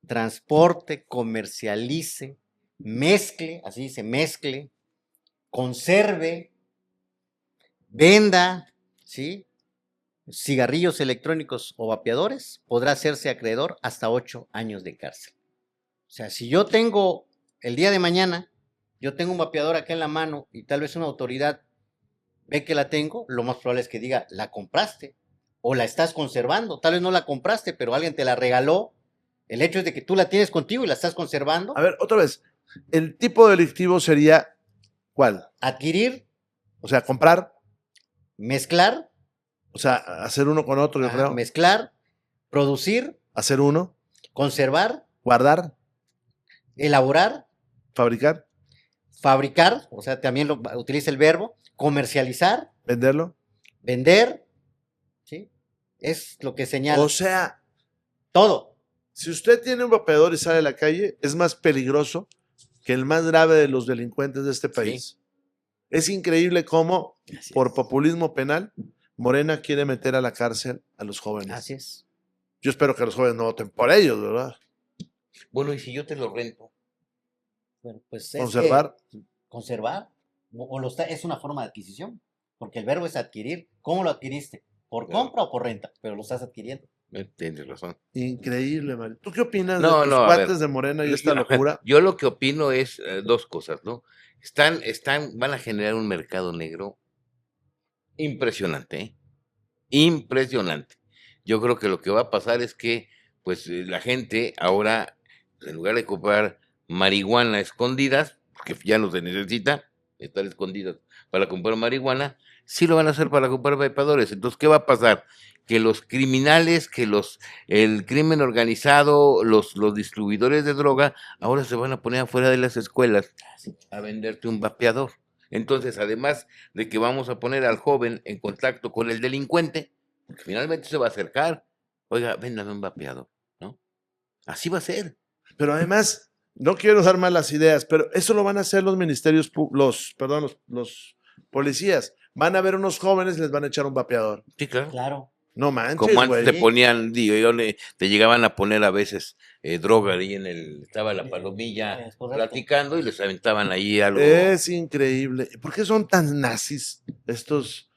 transporte, comercialice, mezcle, así dice, mezcle, conserve, venda, ¿sí?, cigarrillos electrónicos o vapeadores, podrá hacerse acreedor hasta 8 años de cárcel. O sea, si yo tengo, el día de mañana, yo tengo un vapeador acá en la mano y tal vez una autoridad ve que la tengo, lo más probable es que diga, la compraste o la estás conservando. Tal vez no la compraste, pero alguien te la regaló. El hecho es de que tú la tienes contigo y la estás conservando. A ver, otra vez. El tipo delictivo sería, ¿cuál? Adquirir, O sea, comprar, mezclar, o sea, hacer uno con otro, yo creo. mezclar, producir, Hacer uno, conservar, guardar, elaborar, fabricar, fabricar, o sea, también utiliza el verbo, comercializar, venderlo. vender, ¿sí? Es lo que señala. O sea, Todo. si usted tiene un vapeador y sale a la calle, es más peligroso que el más grave de los delincuentes de este país. Es increíble cómo, por populismo penal, Morena quiere meter a la cárcel a los jóvenes. Así es. Yo espero que los jóvenes no voten por ellos, ¿verdad? Bueno, y si yo te lo rento. Bueno, pues Conservar. conservar, es una forma de adquisición, porque el verbo es adquirir. ¿Cómo lo adquiriste? ¿Por compra o por renta? Pero lo estás adquiriendo. Tienes razón. Increíble, Mario. ¿Tú qué opinas No, de los no, a cuates ver. de Morena y esta locura? Yo lo que opino es dos cosas, ¿no? Van a generar un mercado negro impresionante, ¿eh? Impresionante. Yo creo que lo que va a pasar es que, pues, la gente ahora, en lugar de comprar marihuana a escondidas, porque ya no se necesita estar escondidas para comprar marihuana, sí lo van a hacer para comprar vapeadores. Entonces, ¿qué va a pasar? Que los criminales, el crimen organizado, los distribuidores de droga, ahora se van a poner afuera de las escuelas a venderte un vapeador. Entonces, además de que vamos a poner al joven en contacto con el delincuente, porque finalmente se va a acercar, oiga, véndame un vapeador, ¿no? Así va a ser. Pero además, no quiero dar malas ideas, pero eso lo van a hacer los ministerios, los policías. Van a ver unos jóvenes y les van a echar un vapeador. Sí, claro. Claro. No manches, Como antes güey. te ponían, te llegaban a poner a veces droga ahí estaba la palomilla Es correcto. platicando y les aventaban ahí algo. Es increíble. ¿Por qué son tan nazis estos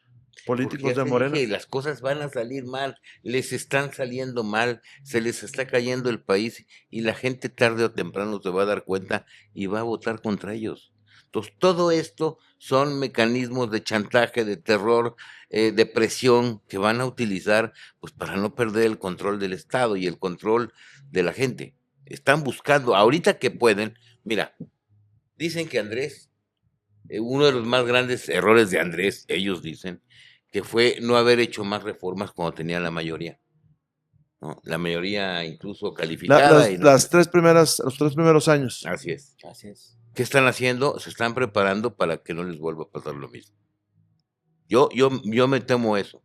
políticos Porque ya de te Morena? dije, las cosas van a salir mal, les están saliendo mal, se les está cayendo el país y la gente tarde o temprano se va a dar cuenta y va a votar contra ellos. Entonces, todo esto son mecanismos de chantaje, de terror, de presión que van a utilizar pues para no perder el control del Estado y el control de la gente. están buscando, ahorita que pueden, mira, dicen que Andrés, uno de los más grandes errores de Andrés, ellos dicen, que fue no haber hecho más reformas cuando tenía la mayoría, ¿no? La mayoría incluso calificada. Y no, Los 3 primeros años. así es. Así es. ¿Qué están haciendo? Se están preparando para que no les vuelva a pasar lo mismo. Yo me temo eso.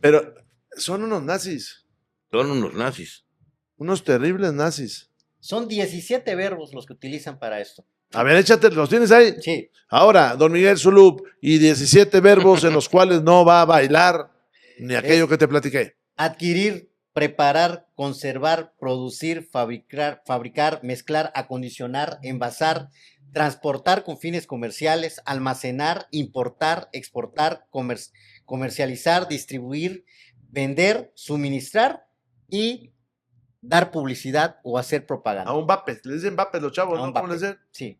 Pero son unos nazis, Son unos nazis. unos terribles nazis. Son 17 verbos los que utilizan para esto. A ver, échate, ¿los tienes ahí? Sí. Ahora, don Miguel Zulup, y 17 verbos en los cuales no va a bailar ni aquello que te platiqué. Adquirir, preparar, conservar, producir, fabricar, mezclar, acondicionar, envasar, transportar con fines comerciales, almacenar, importar, exportar, comercializar, distribuir, vender, suministrar y dar publicidad o hacer propaganda. A un vape, le dicen vape los chavos, A un ¿no? ¿Cómo vape. le dicen? Sí.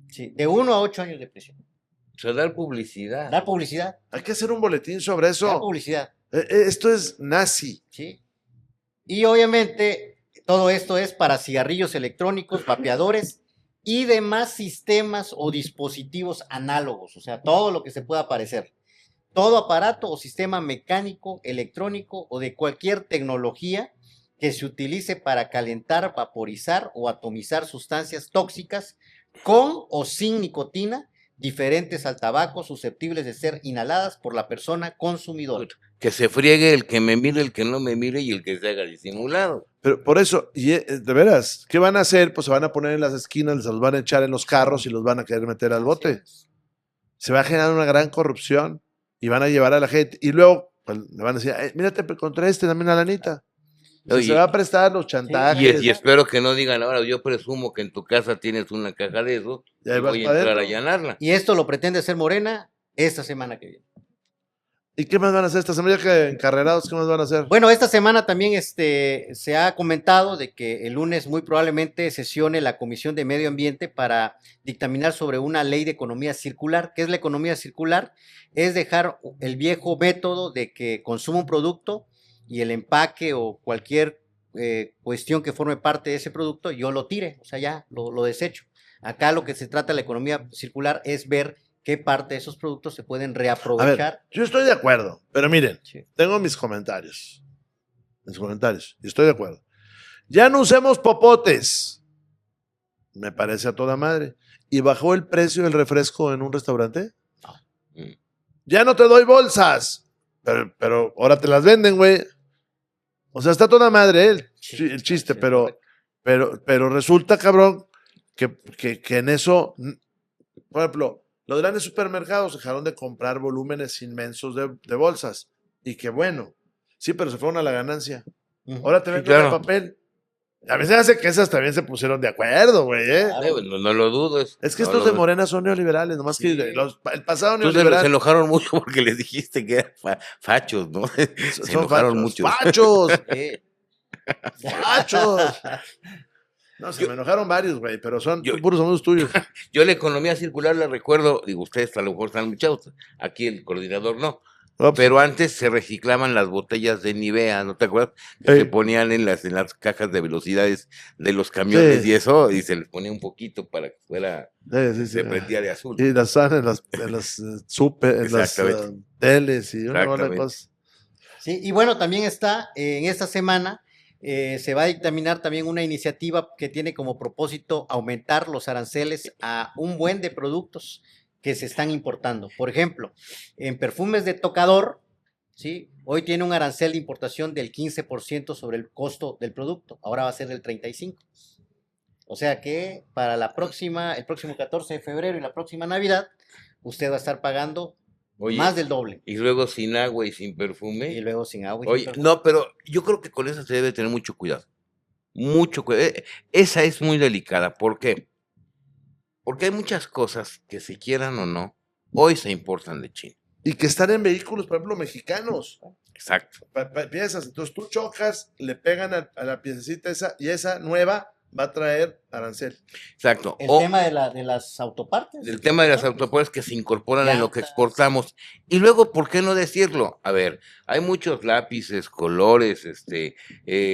Sí, de 1 a 8 años de prisión. O sea, dar publicidad. Dar publicidad, Hay que hacer un boletín sobre dar eso. publicidad. Esto es nazi. ¿Sí? Y obviamente todo esto es para cigarrillos electrónicos, vapeadores y demás sistemas o dispositivos análogos, o sea, todo lo que se pueda parecer. Todo aparato o sistema mecánico, electrónico o de cualquier tecnología que se utilice para calentar, vaporizar o atomizar sustancias tóxicas con o sin nicotina, diferentes al tabaco, susceptibles de ser inhaladas por la persona consumidora. Que se friegue el que me mire, el que no me mire y el que se haga disimulado. Pero por eso, y de veras, ¿qué van a hacer? Pues se van a poner en las esquinas, se los van a echar en los carros y los van a querer meter al bote. Se va a generar una gran corrupción y van a llevar a la gente. Y luego pues, le van a decir, mírate, contra este, dame una lanita. Oye, Se va a prestar los chantajes. Y espero que no digan ahora, yo presumo que en tu casa tienes una caja de eso Y ahí y vas voy a para entrar a adentro. allanarla. Y esto lo pretende hacer Morena esta semana que viene. ¿Y qué más van a hacer esta semana? Ya que encarrerados, ¿qué más van a hacer? Bueno, esta semana también se ha comentado de que el lunes muy probablemente sesione la Comisión de Medio Ambiente para dictaminar sobre una ley de economía circular. ¿Qué es la economía circular? Es dejar el viejo método de que consuma un producto y el empaque o cualquier cuestión que forme parte de ese producto, yo lo tire, o sea, ya lo desecho. Acá lo que se trata de la economía circular es ver qué parte de esos productos se pueden A ver, reaprovechar. yo estoy de acuerdo, pero miren, Sí. tengo mis comentarios. Y estoy de acuerdo. Ya no usemos popotes. Me parece a toda madre. ¿Y bajó el precio del refresco en un restaurante? Mm. Ya no te doy bolsas. Pero ahora te las venden, güey. O sea, está toda madre el chiste, Sí, pero, correcto. pero resulta, cabrón, que en eso, por ejemplo, los grandes supermercados dejaron de comprar volúmenes inmensos de bolsas. Y qué bueno. Sí, pero se fueron a la ganancia. Ujú. Ahora te Sí, venden claro. de papel. A veces hace que esas también se pusieron de acuerdo, güey. No lo dudo. Es que no estos lo de dudo. Morena son neoliberales, nomás Sí. que el pasado Entonces neoliberal. se enojaron mucho porque les dijiste que eran fachos, ¿no? Se son enojaron fachos. mucho. ¡Fachos! Sí. ¡Fachos! No, se me enojaron varios, güey, pero son Yo- puros amigos tuyos. Yo la economía circular la recuerdo, digo, ustedes a lo mejor están muchachos, aquí el coordinador no, No, pues, pero antes se reciclaban las botellas de Nivea, ¿no te acuerdas? Que Ey. se ponían en las cajas de velocidades de los camiones Sí. y eso, y se les ponía un poquito para que fuera, sí, se prendía de azul. Y las dan en las super, en las Exactamente. teles y una bola de Exactamente. cosas. Sí, y bueno, también está en esta semana, se va a dictaminar también una iniciativa que tiene como propósito aumentar los aranceles a un buen de productos que se están importando. Por ejemplo, en perfumes de tocador, ¿sí? Hoy tiene un arancel de importación del 15% sobre el costo del producto, ahora va a ser del 35%. O sea que para el próximo 14 de febrero y la próxima Navidad, usted va a estar pagando Oye, más del doble. y luego sin agua y sin Y perfume. luego sin agua. y sin Oye, perfume. no, pero yo creo que con eso se debe tener mucho cuidado. Mucho cuidado. Esa es muy delicada. ¿Por qué? Porque hay muchas cosas que, si quieran o no, hoy se importan de China. Y que están en vehículos, por ejemplo, mexicanos. Exacto. Piezas. Entonces tú chocas, le pegan a la piececita esa y esa nueva va a traer arancel. Exacto. El O tema de las autopartes. el tema de las autopartes que se incorporan en lo que Llantas. exportamos. Y luego, ¿por qué no decirlo? A ver, hay muchos lápices, colores,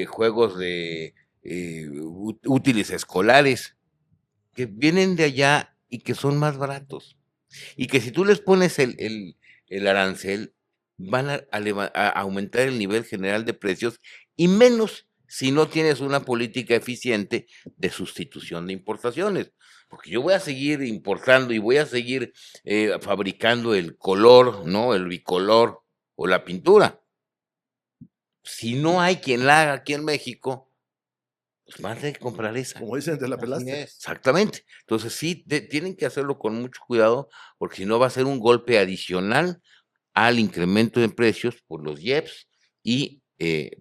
juegos de útiles escolares, que vienen de allá y que son más baratos. Y que si tú les pones el arancel, van a aumentar el nivel general de precios y menos si no tienes una política eficiente de sustitución de importaciones. Porque yo voy a seguir importando y voy a seguir fabricando el color, ¿no? El bicolor o la pintura. Si no hay quien la haga aquí en México, pues van a tener que comprar esa. Como dicen, te la Así pelaste. es. Exactamente. Entonces sí, tienen que hacerlo con mucho cuidado, porque si no va a ser un golpe adicional al incremento de precios por los IEPS y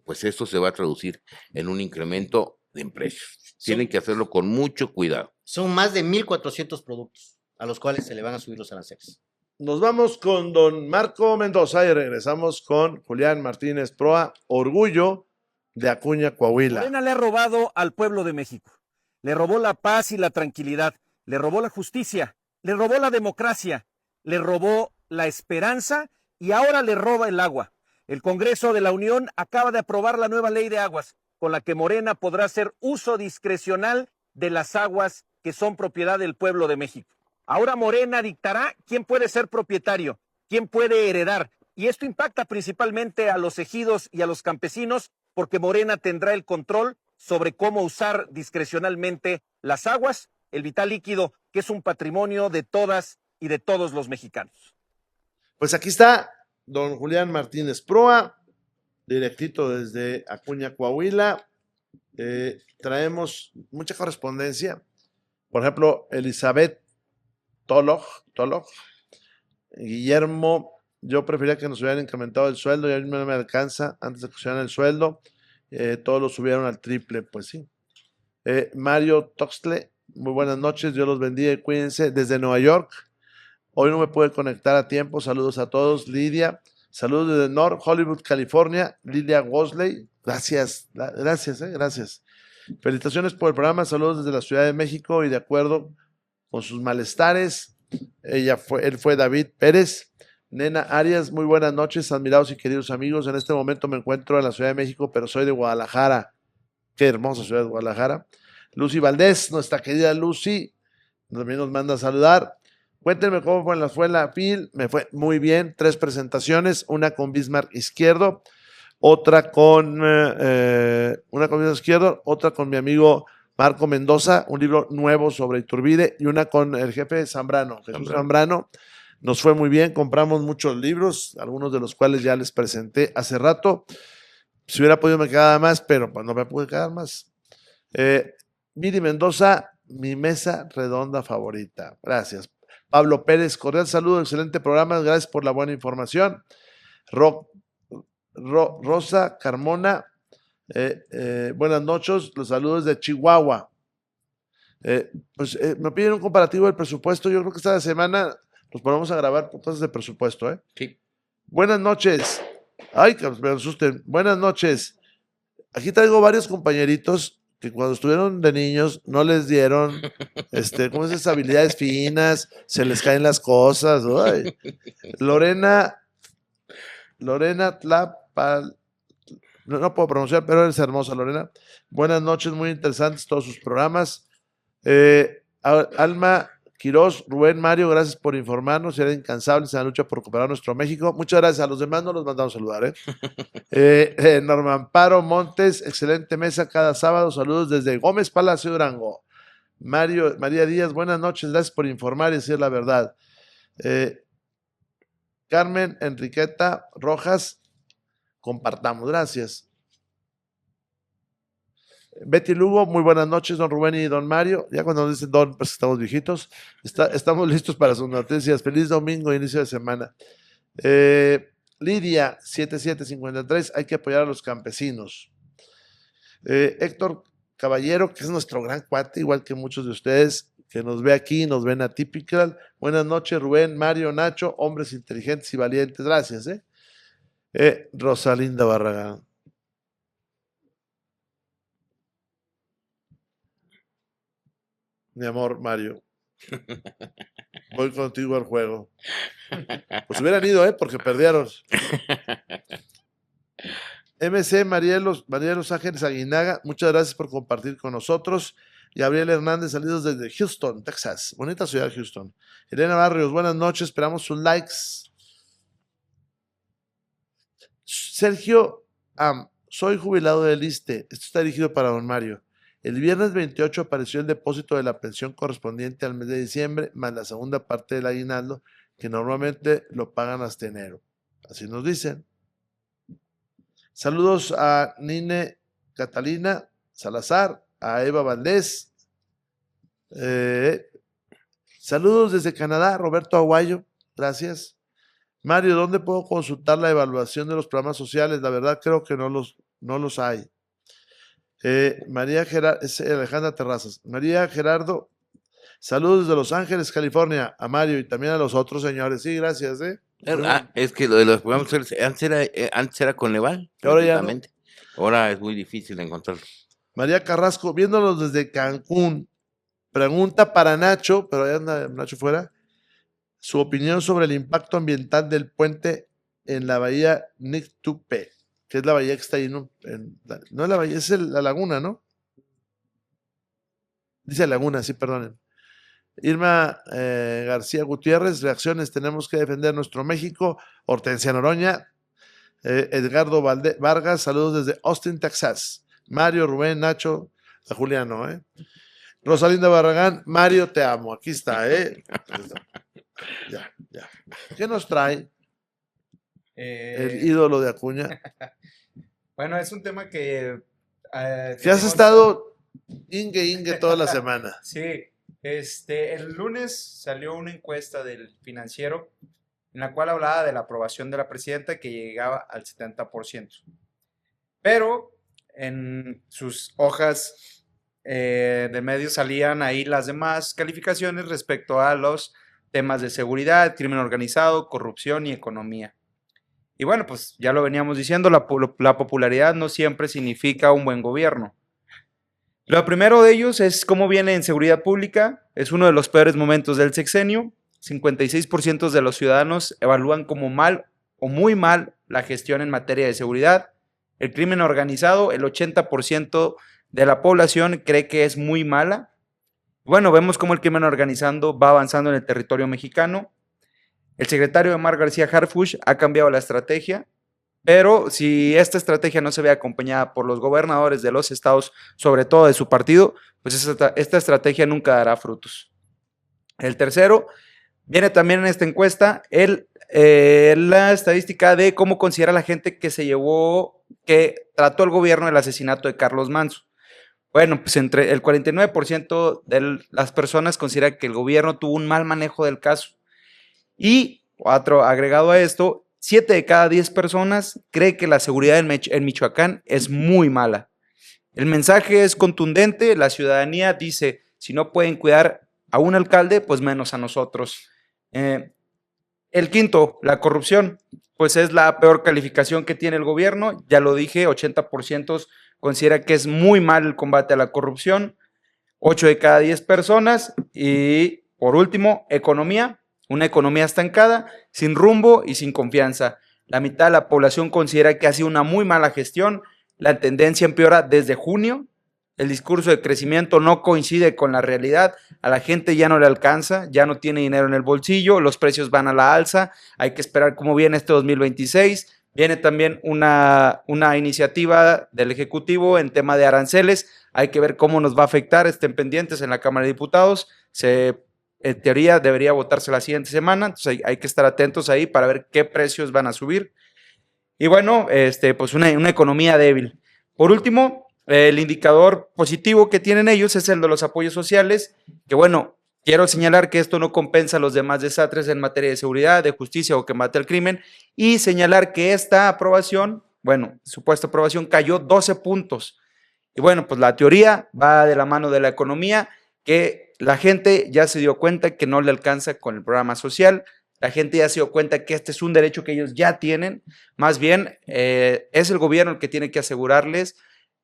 pues esto se va a traducir en un incremento en precios. Tienen que hacerlo con mucho cuidado. Son más de 1,400 productos a los cuales se le van a subir los aranceles. Nos vamos con don Marco Mendoza y regresamos con Julián Martínez Proa, orgullo de Acuña, Coahuila. Morena le ha robado al pueblo de México. Le robó la paz y la tranquilidad. Le robó la justicia. Le robó la democracia. Le robó la esperanza y ahora le roba el agua. El Congreso de la Unión acaba de aprobar la nueva ley de aguas, con la que Morena podrá hacer uso discrecional de las aguas que son propiedad del pueblo de México. Ahora Morena dictará quién puede ser propietario, quién puede heredar, y esto impacta principalmente a los ejidos y a los campesinos, porque Morena tendrá el control sobre cómo usar discrecionalmente las aguas, el vital líquido, que es un patrimonio de todas y de todos los mexicanos. Pues aquí está don Julián Martínez Proa, directito desde Acuña, Coahuila. Traemos mucha correspondencia. Por ejemplo, Elizabeth Tolog, Guillermo, yo prefería que nos hubieran incrementado el sueldo y a mí no me alcanza antes de que subieran el sueldo. Todos lo subieron al triple, pues sí. Mario Toxtle, muy buenas noches, Dios los bendiga y cuídense desde Nueva York. Hoy no me pude conectar a tiempo, saludos a todos. Lidia, saludos desde North Hollywood, California. Lilia Gosley, gracias. Felicitaciones por el programa, saludos desde la Ciudad de México y de acuerdo con sus malestares. Él fue David Pérez. Nena Arias, muy buenas noches, admirados y queridos amigos. En este momento me encuentro en la Ciudad de México, pero soy de Guadalajara. Qué hermosa ciudad de Guadalajara. Lucy Valdés, nuestra querida Lucy, también nos manda a saludar. Cuéntenme cómo fue en la FIL. Me fue muy bien. 3 presentaciones, una con Bismarck Izquierdo, otra con Bismarck Izquierdo, otra con mi amigo Marco Mendoza, un libro nuevo sobre Iturbide, y una con el jefe Zambrano, Jesús Zambrano. Nos fue muy bien, compramos muchos libros, algunos de los cuales ya les presenté hace rato. Si hubiera podido me quedaba más, pero pues no me pude quedar más. Miri Mendoza, mi mesa redonda favorita. Gracias. Pablo Pérez, cordial saludo, excelente programa, gracias por la buena información. Rosa Carmona, buenas noches, los saludos de Chihuahua. Me piden un comparativo del presupuesto, yo creo que esta semana nos ponemos a grabar cosas de presupuesto, ¿eh? Sí. Buenas noches. Ay, que me asusten. Buenas noches. Aquí traigo varios compañeritos que cuando estuvieron de niños no les dieron, ¿cómo es? Esas habilidades finas, se les caen las cosas. Ay. Lorena Tlapal, no puedo pronunciar, pero eres hermosa, Lorena. Buenas noches, muy interesantes todos sus programas. Alma Quirós, Rubén, Mario, gracias por informarnos y eran incansables en la lucha por recuperar nuestro México. Muchas gracias. A los demás no los mandamos a saludar. Norma Amparo Montes, excelente mesa cada sábado. Saludos desde Gómez Palacio, Durango. María Díaz, buenas noches. Gracias por informar y decir la verdad. Carmen Enriqueta Rojas, compartamos. Gracias. Betty Lugo, muy buenas noches, don Rubén y don Mario. Ya cuando nos dicen don, pues estamos viejitos. Estamos listos para sus noticias. Feliz domingo, inicio de semana. Lidia, 7753, hay que apoyar a los campesinos. Héctor Caballero, que es nuestro gran cuate, igual que muchos de ustedes, que nos ve aquí, nos ven a Typical. Buenas noches, Rubén, Mario, Nacho, hombres inteligentes y valientes. Gracias, Rosalinda Barragán. Mi amor, Mario. Voy contigo al juego. Pues hubieran ido, porque perdieron. MC María de los Ángeles Aguinaga, muchas gracias por compartir con nosotros. Gabriel Hernández, saludos desde Houston, Texas. Bonita ciudad, Houston. Elena Barrios, buenas noches, esperamos sus likes. Sergio, soy jubilado del ISSSTE. Esto está dirigido para don Mario. El viernes 28 apareció el depósito de la pensión correspondiente al mes de diciembre, más la segunda parte del aguinaldo, que normalmente lo pagan hasta enero. Así nos dicen. Saludos a Nine Catalina Salazar, a Eva Valdés. Saludos desde Canadá, Roberto Aguayo. Gracias. Mario, ¿dónde puedo consultar la evaluación de los programas sociales? La verdad creo que no los hay. María Gerardo, es Alejandra Terrazas. María Gerardo, saludos desde Los Ángeles, California, a Mario y también a los otros señores. Sí, gracias. Es que lo de los programas antes era con Leval. Ahora ya no. Ahora es muy difícil encontrarlo. María Carrasco, viéndolos desde Cancún, pregunta para Nacho, pero ahí anda Nacho fuera, su opinión sobre el impacto ambiental del puente en la bahía Nictupe, que es la bahía que está ahí, no es la bahía, es la laguna, ¿no? Dice laguna, sí, perdonen. Irma García Gutiérrez, reacciones, tenemos que defender nuestro México. Hortensia Noroña, Edgardo Vargas, saludos desde Austin, Texas. Mario, Rubén, Nacho, a Juliano, Rosalinda Barragán, Mario, te amo, aquí está, Ya. ¿Qué nos trae el ídolo de Acuña? Bueno, es un tema que... que has estado ingue toda la semana. Sí, el lunes salió una encuesta del Financiero en la cual hablaba de la aprobación de la presidenta que llegaba al 70%. Pero en sus hojas de medios salían ahí las demás calificaciones respecto a los temas de seguridad, crimen organizado, corrupción y economía. Y bueno, pues ya lo veníamos diciendo, la popularidad no siempre significa un buen gobierno. Lo primero de ellos es cómo viene en seguridad pública. Es uno de los peores momentos del sexenio. 56% de los ciudadanos evalúan como mal o muy mal la gestión en materia de seguridad. El crimen organizado, el 80% de la población cree que es muy mala. Bueno, vemos cómo el crimen organizado va avanzando en el territorio mexicano. El secretario Omar García Harfuch ha cambiado la estrategia, pero si esta estrategia no se ve acompañada por los gobernadores de los estados, sobre todo de su partido, pues esta estrategia nunca dará frutos. El tercero, viene también en esta encuesta la estadística de cómo considera la gente que trató el gobierno el asesinato de Carlos Manzo. Bueno, pues entre el 49% de las personas considera que el gobierno tuvo un mal manejo del caso. Y agregado a esto, 7 de cada 10 personas cree que la seguridad en Michoacán es muy mala. El mensaje es contundente, la ciudadanía dice, si no pueden cuidar a un alcalde, pues menos a nosotros. El quinto, la corrupción, pues es la peor calificación que tiene el gobierno, ya lo dije, 80% considera que es muy mal el combate a la corrupción, 8 de cada 10 personas, y por último, economía. Una economía estancada, sin rumbo y sin confianza. La mitad de la población considera que ha sido una muy mala gestión. La tendencia empeora desde junio. El discurso de crecimiento no coincide con la realidad. A la gente ya no le alcanza, ya no tiene dinero en el bolsillo, los precios van a la alza. Hay que esperar cómo viene este 2026. Viene también una iniciativa del Ejecutivo en tema de aranceles. Hay que ver cómo nos va a afectar. Estén pendientes en la Cámara de Diputados. En teoría debería votarse la siguiente semana, entonces hay que estar atentos ahí para ver qué precios van a subir. Y bueno, pues una economía débil. Por último, el indicador positivo que tienen ellos es el de los apoyos sociales, que bueno, quiero señalar que esto no compensa los demás desastres en materia de seguridad, de justicia o que mate el crimen, y señalar que esta aprobación, supuesta aprobación cayó 12 puntos. Y bueno, pues la teoría va de la mano de la economía, que la gente ya se dio cuenta que no le alcanza con el programa social, la gente ya se dio cuenta que este es un derecho que ellos ya tienen, más bien es el gobierno el que tiene que asegurarles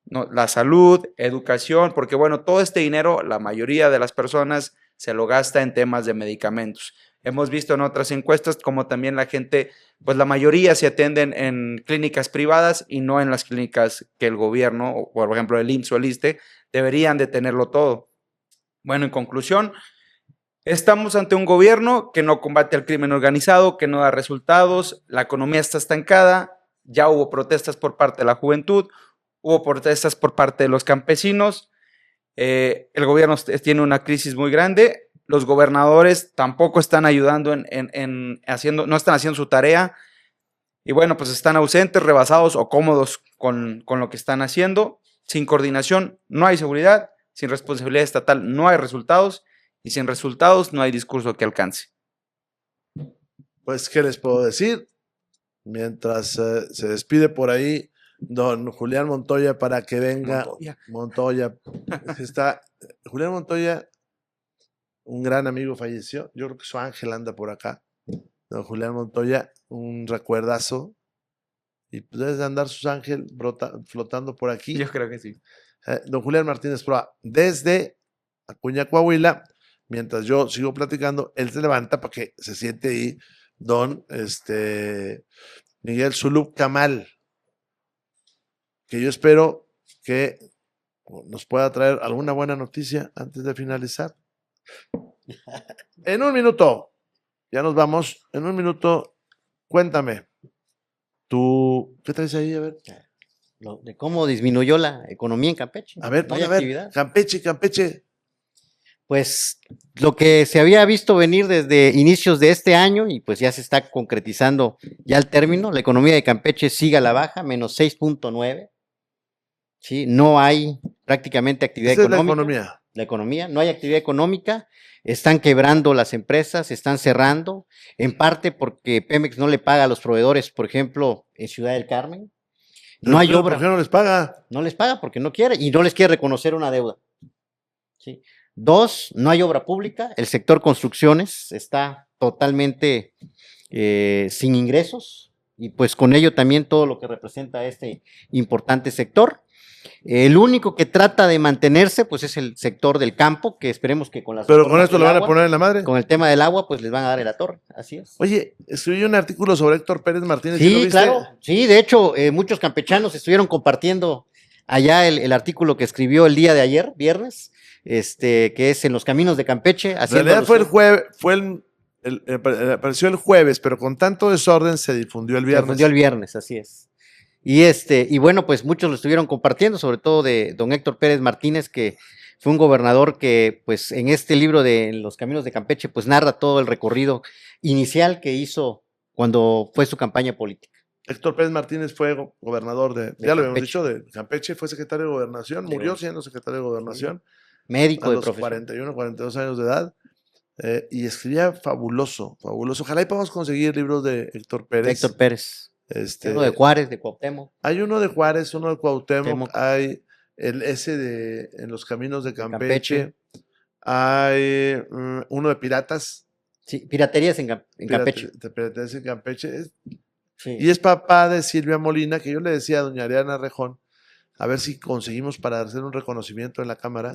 la salud, educación, porque bueno, todo este dinero, la mayoría de las personas se lo gasta en temas de medicamentos. Hemos visto en otras encuestas como también la gente, pues la mayoría se atienden en clínicas privadas y no en las clínicas que el gobierno, o por ejemplo el IMSS o el ISSSTE, deberían de tenerlo todo. Bueno, en conclusión, estamos ante un gobierno que no combate al crimen organizado, que no da resultados, la economía está estancada, ya hubo protestas por parte de la juventud, hubo protestas por parte de los campesinos, el gobierno tiene una crisis muy grande, los gobernadores tampoco están ayudando no están haciendo su tarea, y bueno, pues están ausentes, rebasados o cómodos con lo que están haciendo. Sin coordinación no hay seguridad, sin responsabilidad estatal no hay resultados, y sin resultados no hay discurso que alcance. Pues, ¿qué les puedo decir? Mientras se despide por ahí don Julián Montoya para que venga. Montoya. Está Julián Montoya, un gran amigo, falleció. Yo creo que su ángel anda por acá. Don Julián Montoya, un recuerdazo. Y pues debe de andar sus ángeles flotando por aquí. Yo creo que sí. Don Julián Martínez Proa, desde Acuña, Coahuila. Mientras yo sigo platicando, él se levanta para que se siente ahí don Miguel Zulub Camal, que yo espero que nos pueda traer alguna buena noticia antes de finalizar. En un minuto, ya nos vamos. En un minuto, cuéntame, ¿qué traes ahí? A ver. De cómo disminuyó la economía en Campeche. A ver, No hay a ver, actividad. Campeche. Pues lo que se había visto venir desde inicios de este año y pues ya se está concretizando ya al término, la economía de Campeche sigue a la baja, menos 6.9, ¿sí? No hay prácticamente actividad Esa económica. es la economía. La economía, no hay actividad económica, están quebrando las empresas, están cerrando, en parte porque Pemex no le paga a los proveedores, por ejemplo, en Ciudad del Carmen. No hay obra. ¿Por qué no les paga? No les paga porque no quiere y no les quiere reconocer una deuda. ¿Sí? 2, no hay obra pública, el sector construcciones está totalmente sin ingresos y pues con ello también todo lo que representa este importante sector. El único que trata de mantenerse pues es el sector del campo, que esperemos que con las Pero con esto le van a poner en la madre. con el tema del agua pues les van a dar en la torre, así es. Oye, escribí un artículo sobre Héctor Pérez Martínez. ¿Sí lo Sí, viste? claro, sí, de hecho muchos campechanos estuvieron compartiendo allá el artículo que escribió el día de ayer, viernes, que es en los caminos de Campeche. En realidad fue el jueves, apareció el jueves, pero con tanto desorden se difundió el viernes. Se difundió el viernes, así es. Y bueno, pues muchos lo estuvieron compartiendo, sobre todo de don Héctor Pérez Martínez, que fue un gobernador que, pues, en este libro de Los Caminos de Campeche, pues narra todo el recorrido inicial que hizo cuando fue su campaña política. Héctor Pérez Martínez fue gobernador ya lo habíamos Campeche. dicho, de Campeche, fue secretario de Gobernación, murió siendo secretario de Gobernación. Médico a de los profesión. 41, 42 años de edad, y escribía fabuloso. Ojalá y podamos conseguir libros de Héctor Pérez. Héctor Pérez. Uno de Juárez, de Cuauhtémoc. Hay uno de Juárez, uno de Cuauhtémoc, Cuauhtémoc. hay ese en los caminos de Campeche, hay uno de piratas. Sí, piraterías en Campeche. Piraterías en Campeche. Sí. Y es papá de Silvia Molina, que yo le decía a doña Ariana Rejón, a ver si conseguimos para hacer un reconocimiento en la cámara.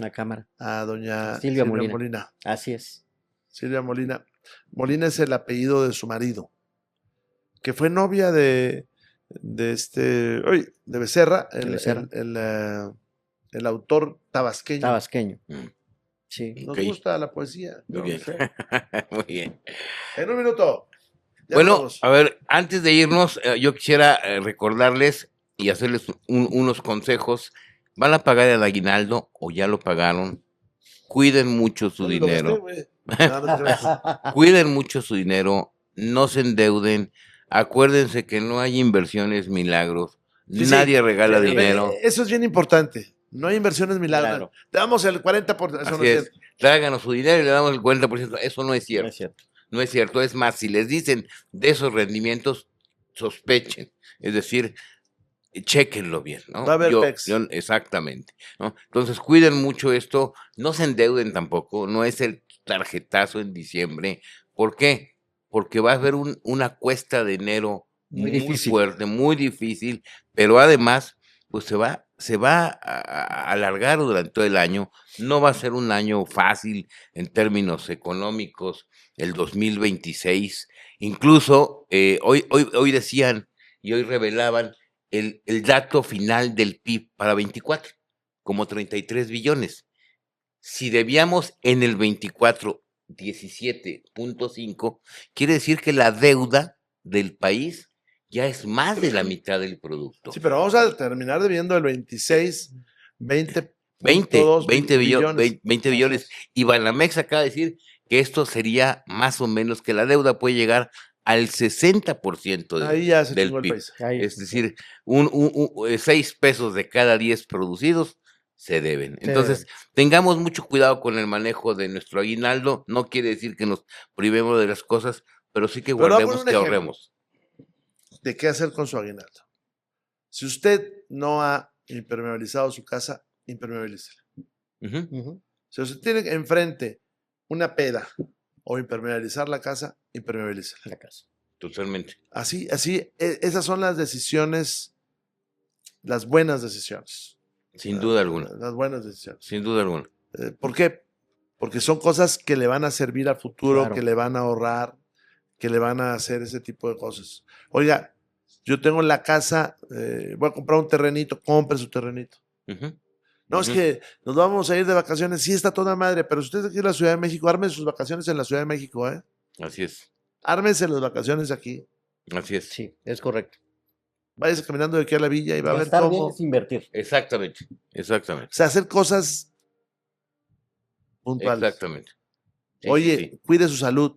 A doña Silvia Molina. Así es. Silvia Molina. Molina es el apellido de su marido, que fue novia de Becerra, el autor tabasqueño. Tabasqueño. Sí. Nos gusta la poesía. Muy bien. Muy bien. En un minuto. Bueno, a ver, antes de irnos, yo quisiera recordarles y hacerles unos consejos. ¿Van a pagar el aguinaldo o ya lo pagaron? Cuiden mucho su dinero. Cuiden mucho su dinero, no se endeuden. Acuérdense que no hay inversiones milagros. Nadie regala dinero. Eso es bien importante. No hay inversiones milagros. Claro. Te damos el 40%. Eso Así no es es. cierto. Tráiganos su dinero y le damos el 40%. Eso no es cierto. No es cierto. No es cierto. Es más, si les dicen de esos rendimientos, sospechen. Es decir, chéquenlo bien, ¿no? Va a haber PEX. Exactamente, ¿no? Entonces, cuiden mucho esto. No se endeuden tampoco. No es el tarjetazo en diciembre. ¿Por qué? Porque va a haber una cuesta de enero muy difícil. fuerte, muy difícil, pero además, pues se va se va a alargar durante todo el año. No va a ser un año fácil en términos económicos el 2026. Incluso hoy decían y hoy revelaban el dato final del PIB para 24, como 33 billones. Si debíamos en el 24 17.5, quiere decir que la deuda del país ya es más de la mitad del producto. Sí, pero vamos a terminar debiendo el 26, 20, 20 billones. Y Banamex acaba de decir que esto sería más o menos que la deuda puede llegar al 60% Ahí ya se del chingó el PIB. país. Es decir, 6 pesos de cada 10 producidos se deben. Entonces, tengamos mucho cuidado con el manejo de nuestro aguinaldo. No quiere decir que nos privemos de las cosas, pero sí que Pero voy a poner guardemos, un que ejemplo ahorremos. de qué hacer con su aguinaldo. Si usted no ha impermeabilizado su casa, impermeabilícela. Ujú. Si usted tiene enfrente una peda o impermeabilizar la casa, impermeabilícela. La casa. Totalmente. Así, esas son las decisiones, las buenas decisiones. Sin duda alguna. Las buenas decisiones. Sin duda alguna. ¿Por qué? Porque son cosas que le van a servir al futuro, Claro. que le van a ahorrar, que le van a hacer ese tipo de cosas. Oiga, yo tengo en la casa, voy a comprar un terrenito, compre su terrenito. Ujú. No, es que nos vamos a ir de vacaciones, sí está toda madre, pero si usted está aquí en la Ciudad de México, arme sus vacaciones en la Ciudad de México, ¿eh? Así es. Ármese las vacaciones aquí. Así es. Sí, es correcto. Váyase caminando de aquí a la villa y va a ver Gastar bien cómo. es invertir. Exactamente. Exactamente. O sea, hacer cosas puntuales. Exactamente. Sí, Oye, sí, sí. cuide su salud.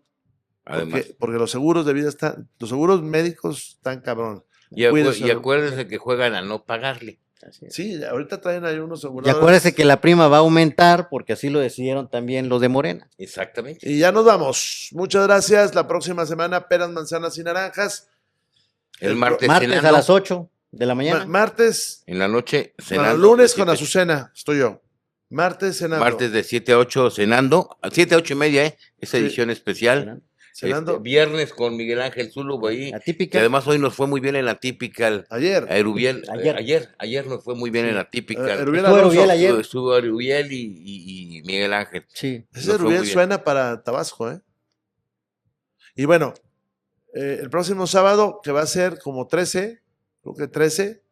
Además. Porque los seguros de vida están, los seguros médicos están cabrón. Y, Cuide su y salud. acuérdense que juegan a no pagarle. Así es. Sí, ahorita traen ahí unos Y seguros. acuérdese que la prima va a aumentar porque así lo decidieron también los de Morena. Exactamente. Y ya nos vamos. Muchas gracias. La próxima semana, peras, manzanas y naranjas. El martes, Martes cenando, a las 8 de la mañana. Martes, en la noche bueno, cenando. lunes de con 7 Azucena, estoy yo. Martes cenando. Martes de 7 a 8 cenando. A 7 a 8 y media, esa Sí. edición especial. Cenando. Viernes con Miguel Ángel Zulubo ahí. La Que típica. además hoy nos fue muy bien en la típica. Ayer. Erubiel. Ayer. Ayer nos fue muy bien en la típica. Erubiel Estuvo Alonso. Erubiel ayer. Estuvo Erubiel y Miguel Ángel. Sí. Ese Nos fue muy Erubiel bien. suena para Tabasco, ¿eh? Y bueno, el próximo sábado, que va a ser como 13, creo que 13,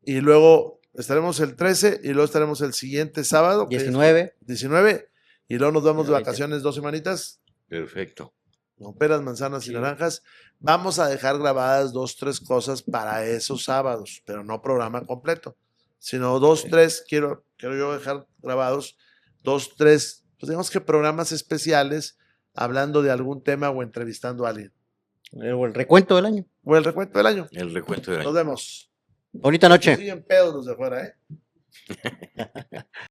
y luego estaremos el 13, y luego estaremos el siguiente sábado, que es 19. 19, y luego nos vamos de 20. vacaciones 2 semanitas, Perfecto. con peras, manzanas y naranjas. Vamos a dejar grabadas 2, 3 cosas para esos sábados, pero no programa completo, sino 2, 3, quiero yo dejar grabados 2, 3, pues digamos que programas especiales hablando de algún tema o entrevistando a alguien. O el recuento del año. O el recuento del año. El recuento de Nos vemos. Bonita noche. Siguen pedos los de afuera, ¿eh?